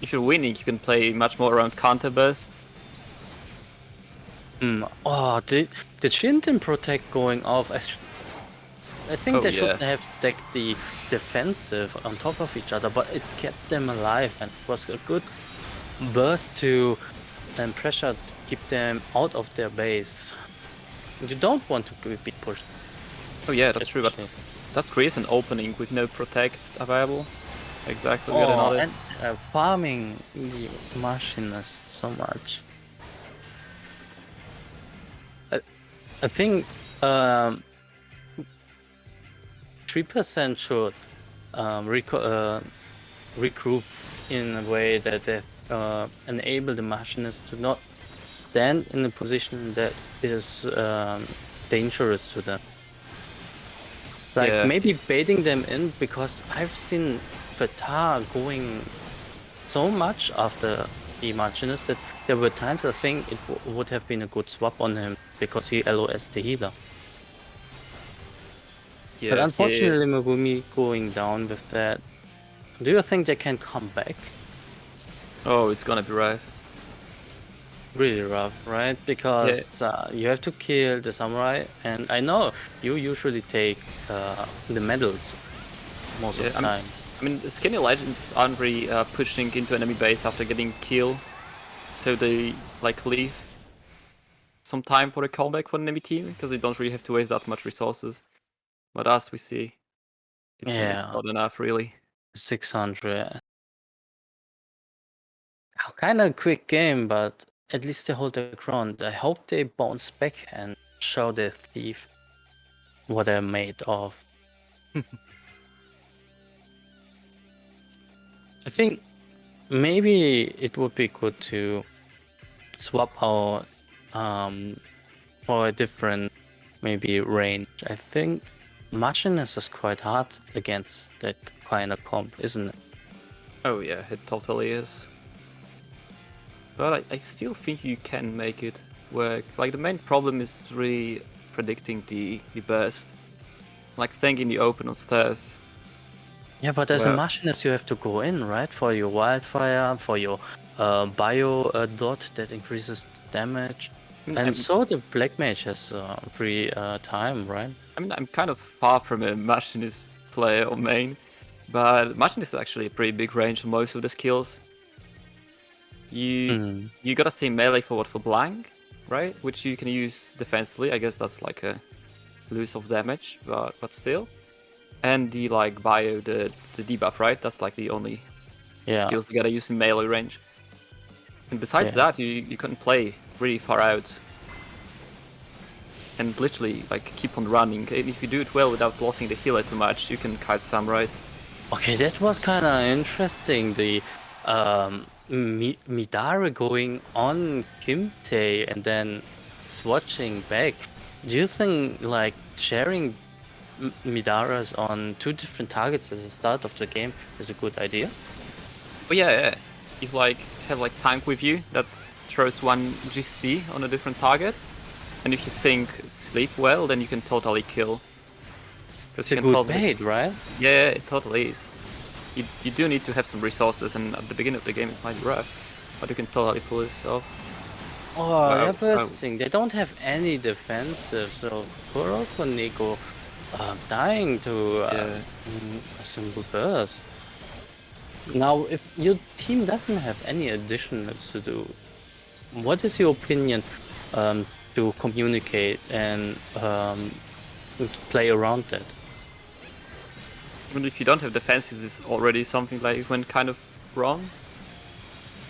If you're winning, you can play much more around counter bursts. Oh, did Shinten protect going off? I think they should have stacked the defensive on top of each other, but it kept them alive and was a good burst to then pressure to keep them out of their base. You don't want to be pushed. Oh yeah, that's true, but that creates an opening with no protect available. Exactly, we got another. And farming the Machinist so much. I think 3% should regroup in a way that they enable the Machinist to not stand in a position that is dangerous to them. Like maybe baiting them in, because I've seen Fatar going so much after the Machinist that there were times I think it would have been a good swap on him because he LOS the healer. Yeah, but unfortunately Megumi going down with that. Do you think they can come back? Oh, it's gonna be rough. Really rough, right? Because you have to kill the samurai, and I know you usually take the medals most of the time. I mean, the skinny legends aren't really pushing into enemy base after getting killed, so they like leave some time for a comeback for the enemy team because they don't really have to waste that much resources. But as we see, it's not enough really. 600. Kind of a quick game, but at least they hold their ground. I hope they bounce back and show their thief what they're made of. I think maybe it would be good to swap out for a different maybe range. I think Machinist is quite hard against that kind of comp, isn't it? Oh yeah, it totally is. But I still think you can make it work. Like the main problem is really predicting the burst. Like staying in the open on stairs. Yeah, but as a Well- Machinist you have to go in, right? For your Wildfire, for your Bio dot that increases damage. And so the Black Mage has free time, right? I mean, I'm kind of far from a Machinist player or main, but Machinist is actually a pretty big range on most of the skills. You gotta stay melee forward for blank, right? Which you can use defensively. I guess that's like a lose of damage, but still. And the like bio, the debuff, right? That's like the only skills you gotta use in melee range. And besides that, you can play really far out and literally like keep on running. And if you do it well without losing the healer too much, you can kite Samurais. Okay, that was kind of interesting. The Midara going on Kimte and then swatching back. Do you think like sharing Midaras on two different targets at the start of the game is a good idea? Oh yeah. If like have like tank with you that throws one GSP on a different target, and if you sync sleep well, then you can totally kill. It's a good bait, right? Yeah, it totally is. You do need to have some resources, and at the beginning of the game it might be rough, but you can totally pull this off. Oh, they're bursting. They don't have any defensive, so Kuroko Nico dying to a single burst. Now, if your team doesn't have any additionals to do, what is your opinion to communicate and play around that? Even if you don't have defenses, it's already something like went kind of wrong.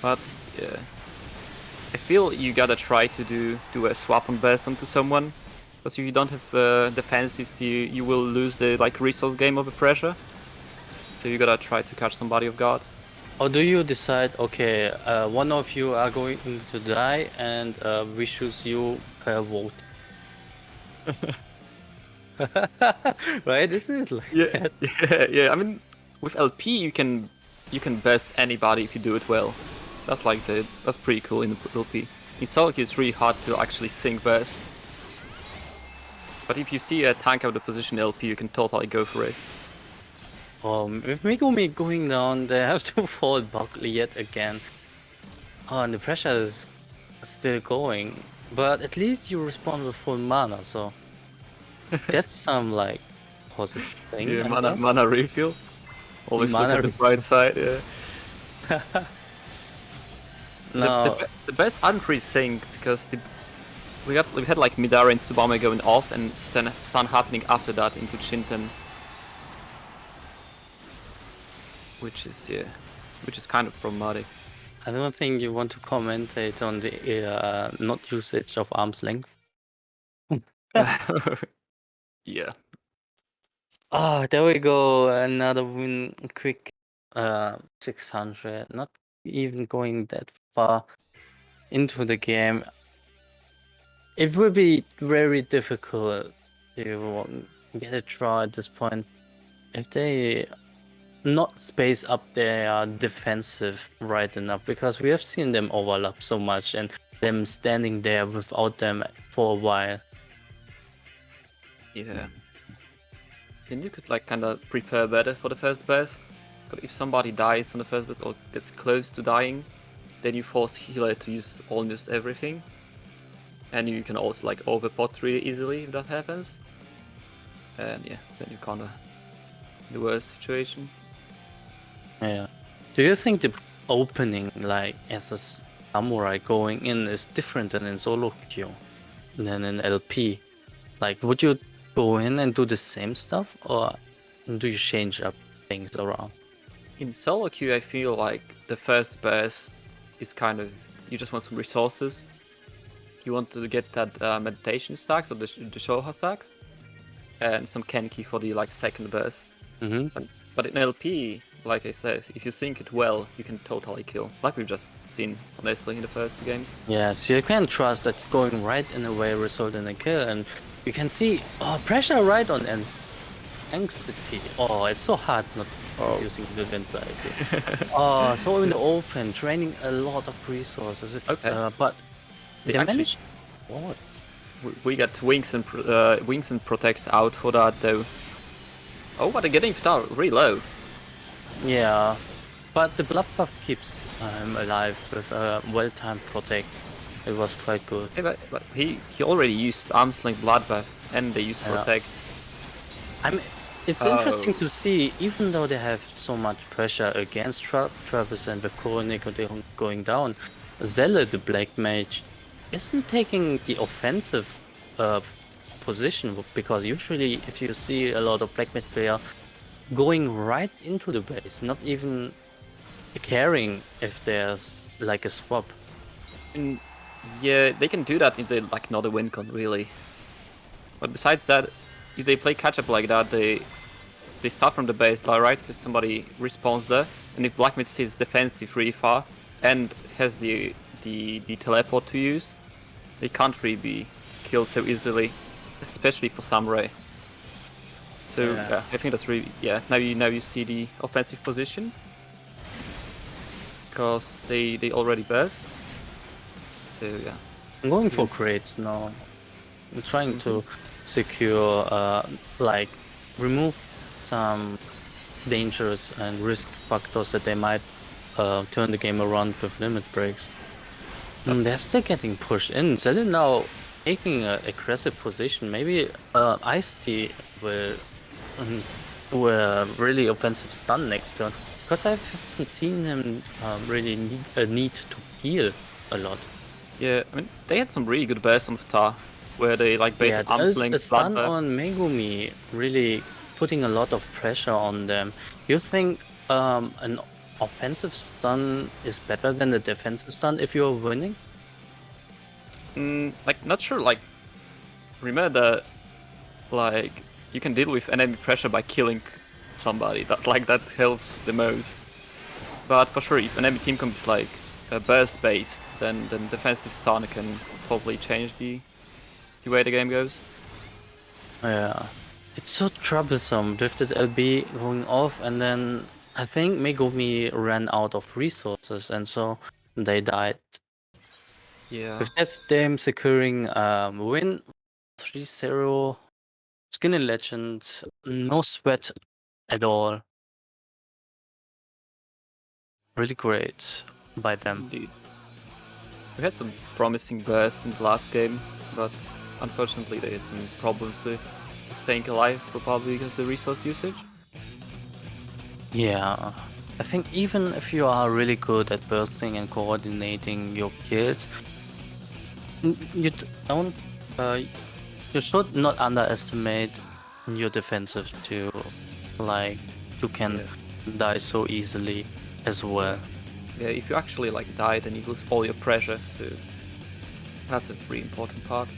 But yeah, I feel you gotta try to do a swap on burst onto someone, because if you don't have defensives, you will lose the like resource game of the pressure. So you gotta try to catch somebody off guard. Or do you decide, okay, one of you are going to die and we choose you per vote? Right, isn't it like that? Yeah. I mean, with LP you can burst anybody if you do it well. That's like that's pretty cool in the LP. In solo queue it's really hard to actually sync burst. But if you see a tank out of position LP, you can totally go for it. With Megumi going down, they have to fall Buckley yet again. Oh, and the pressure is still going. But at least you respond with full mana, so that's some like positive thing. Yeah, mana refill. Always look at the bright side, yeah. No. The best aren't really synced, because we had like Midara and Tsubame going off and stun happening after that into Shinten. Which is kind of problematic. I don't think you want to commentate on the not usage of arm's length. Yeah. Oh, there we go. Another win. Quick 600. Not even going that far into the game. It will be very difficult to get a draw at this point. If they not space up their defensive right enough, because we have seen them overlap so much and them standing there without them for a while. Yeah. Then you could like kind of prepare better for the first burst. But if somebody dies on the first burst or gets close to dying, then you force healer to use almost everything. And you can also like overpot really easily if that happens. And yeah, then you're kind of in the worst situation. Yeah. Do you think the opening, like as a samurai going in, is different than in solo queue than in LP? Like, would you go in and do the same stuff, or do you change up things around? In solo queue, I feel like the first burst is kind of, you just want some resources. You want to get that meditation stacks or the Shoha stacks, and some Kenki for the like second burst. Mm-hmm. But in LP, like I said, if you sync it well, you can totally kill. Like we've just seen, honestly, in the first games. Yes, you can trust that going right in a way result in a kill, and you can see pressure right on anxiety. Oh, it's so hard not using good anxiety. So in the open, draining a lot of resources. Okay. But They they actually- managed. What? We got wings and protect out for that though. Oh, but they're getting down really low. Yeah, but the blood buff keeps him alive with a well-timed protect. It was quite good. Yeah, but he already used arms length bloodbath and they used protect. It's interesting to see, even though they have so much pressure against Travis and with Coronik going down, Zelle, the Black Mage, isn't taking the offensive position, because usually if you see a lot of Black Mage player going right into the base, not even caring if there's like a swap. And yeah, they can do that if they like not a win con really. But besides that, if they play catch up like that, they start from the base, right? Because somebody respawns there, and if Black Mage stays defensive really far and has the teleport to use, they can't really be killed so easily, especially for Samurai. So yeah, I think that's really now you see the offensive position because they already burst. So yeah, I'm going for crates now. I'm trying to secure, like, remove some dangers and risk factors that they might turn the game around with limit breaks. And they're still getting pushed in. Zelda now taking an aggressive position. Maybe Ice-T will really offensive stun next turn. Because I haven't seen him really need to heal a lot. yeah. I mean, they had some really good bursts on Ftar, where they like bait arms a length stun bloodbath. on Megumi, really putting a lot of pressure on them. You think an offensive stun is better than a defensive stun if you're winning? Like not sure. Like remember that, like you can deal with enemy pressure by killing somebody. That helps the most. But for sure, if enemy team comp is like burst based, then defensive stun can probably change the way the game goes. Yeah, it's so troublesome. Drifted LB going off, and then I think Megumi ran out of resources, and so they died. Yeah. With that, them securing win 3-0. Skin in Legend, no sweat at all. Really great by them. Indeed. We had some promising bursts in the last game, but unfortunately they had some problems with staying alive, probably because of the resource usage. Yeah, I think even if you are really good at bursting and coordinating your kills, you don't, you should not underestimate your defensive too. Like, you can die so easily as well. Yeah, if you actually like die, then you lose all your pressure, so that's a pretty important part.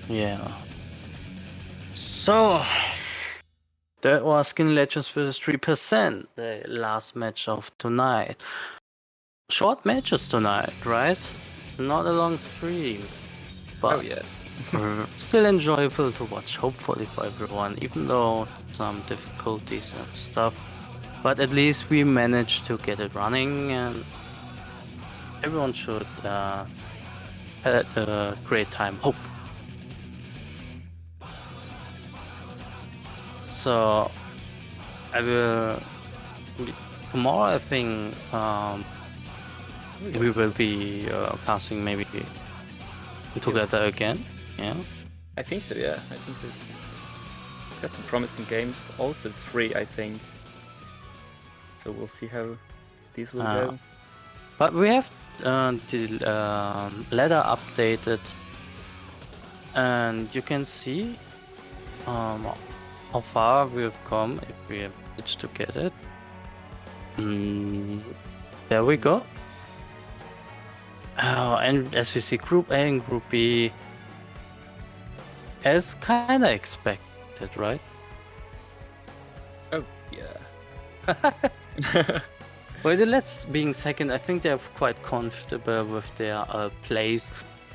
Yeah. So that was Skin Legends vs 3%, the last match of tonight. Short matches tonight, right? Not a long stream, but still enjoyable to watch, hopefully for everyone, even though some difficulties and stuff. But at least we managed to get it running, and everyone should have a great time, hopefully. So I will tomorrow. I think we will be casting maybe together again. Yeah. I think so. Yeah, I think so. Got some promising games. Also 3, I think. So we'll see how these will go. But we have the ladder updated, and you can see how far we've come if we have managed to get it. There we go. And as we see, Group A and Group B, as kinda expected, right? Oh yeah, Well, the Let's being second, I think they're quite comfortable with their place.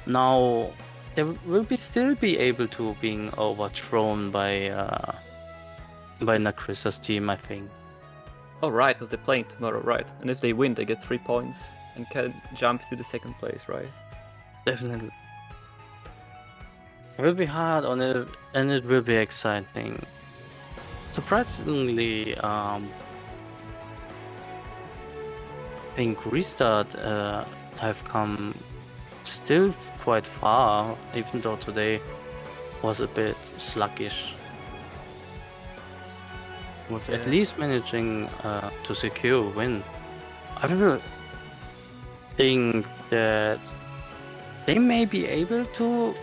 Now, they will still be able to being overthrown by Nakrisa's team, I think. Oh, right, because they're playing tomorrow, right? And if they win, they get 3 points and can jump to the second place, right? Definitely. It will be hard on it, and it will be exciting. Surprisingly, I think Restart have come still quite far, even though today was a bit sluggish. With at least managing to secure a win. I really think that they may be able to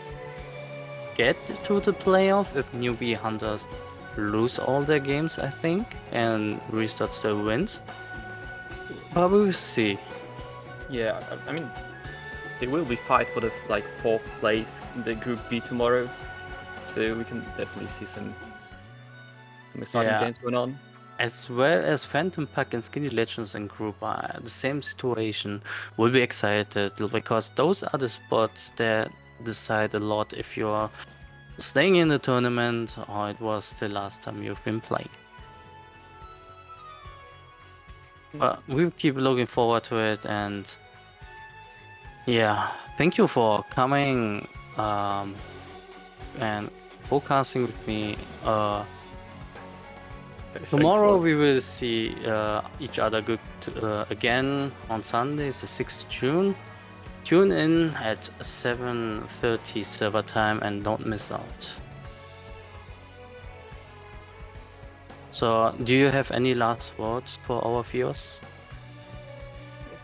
get to the playoff if newbie hunters lose all their games, I think, and Restart still wins. But we will see. Yeah, I mean, they will be fight for the like 4th place in the Group B tomorrow, so we can definitely see some exciting games going on. As well as Phantom Pack and Skinny Legends and Group are the same situation. Will be excited because those are the spots that decide a lot if you're staying in the tournament or it was the last time you've been playing. But we'll keep looking forward to it, and yeah, thank you for coming and forecasting with me. Tomorrow we will see each other good again on Sundays, the 6th June. Tune in at 7:30 server time and don't miss out. So, do you have any last words for our viewers?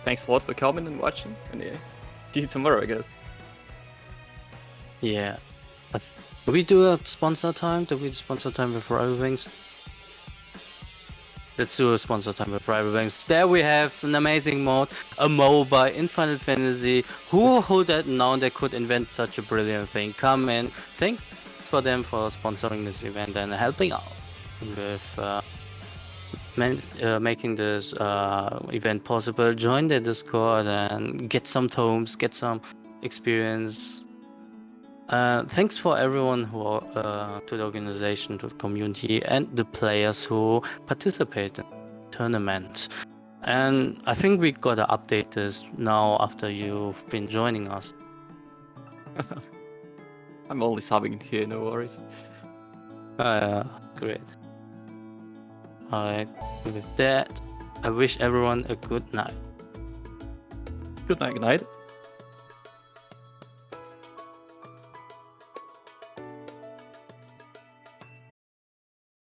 Thanks a lot for coming and watching, and yeah, see you tomorrow, I guess. Yeah. Do we do a sponsor time? Do we do sponsor time with Rival Wings? Let's do a sponsor time with Rival Wings. There we have an amazing mode, a MOBA in Final Fantasy. Who that known they could invent such a brilliant thing? Come in. Thanks for them for sponsoring this event and helping out with making this event possible. Join their Discord and get some tomes, get some experience. Thanks for everyone who to the organization, to the community, and the players who participate in the tournament. And I think we gotta update this now after you've been joining us. I'm only subbing here, no worries. Great. Alright, with that, I wish everyone a good night. Good night, good night.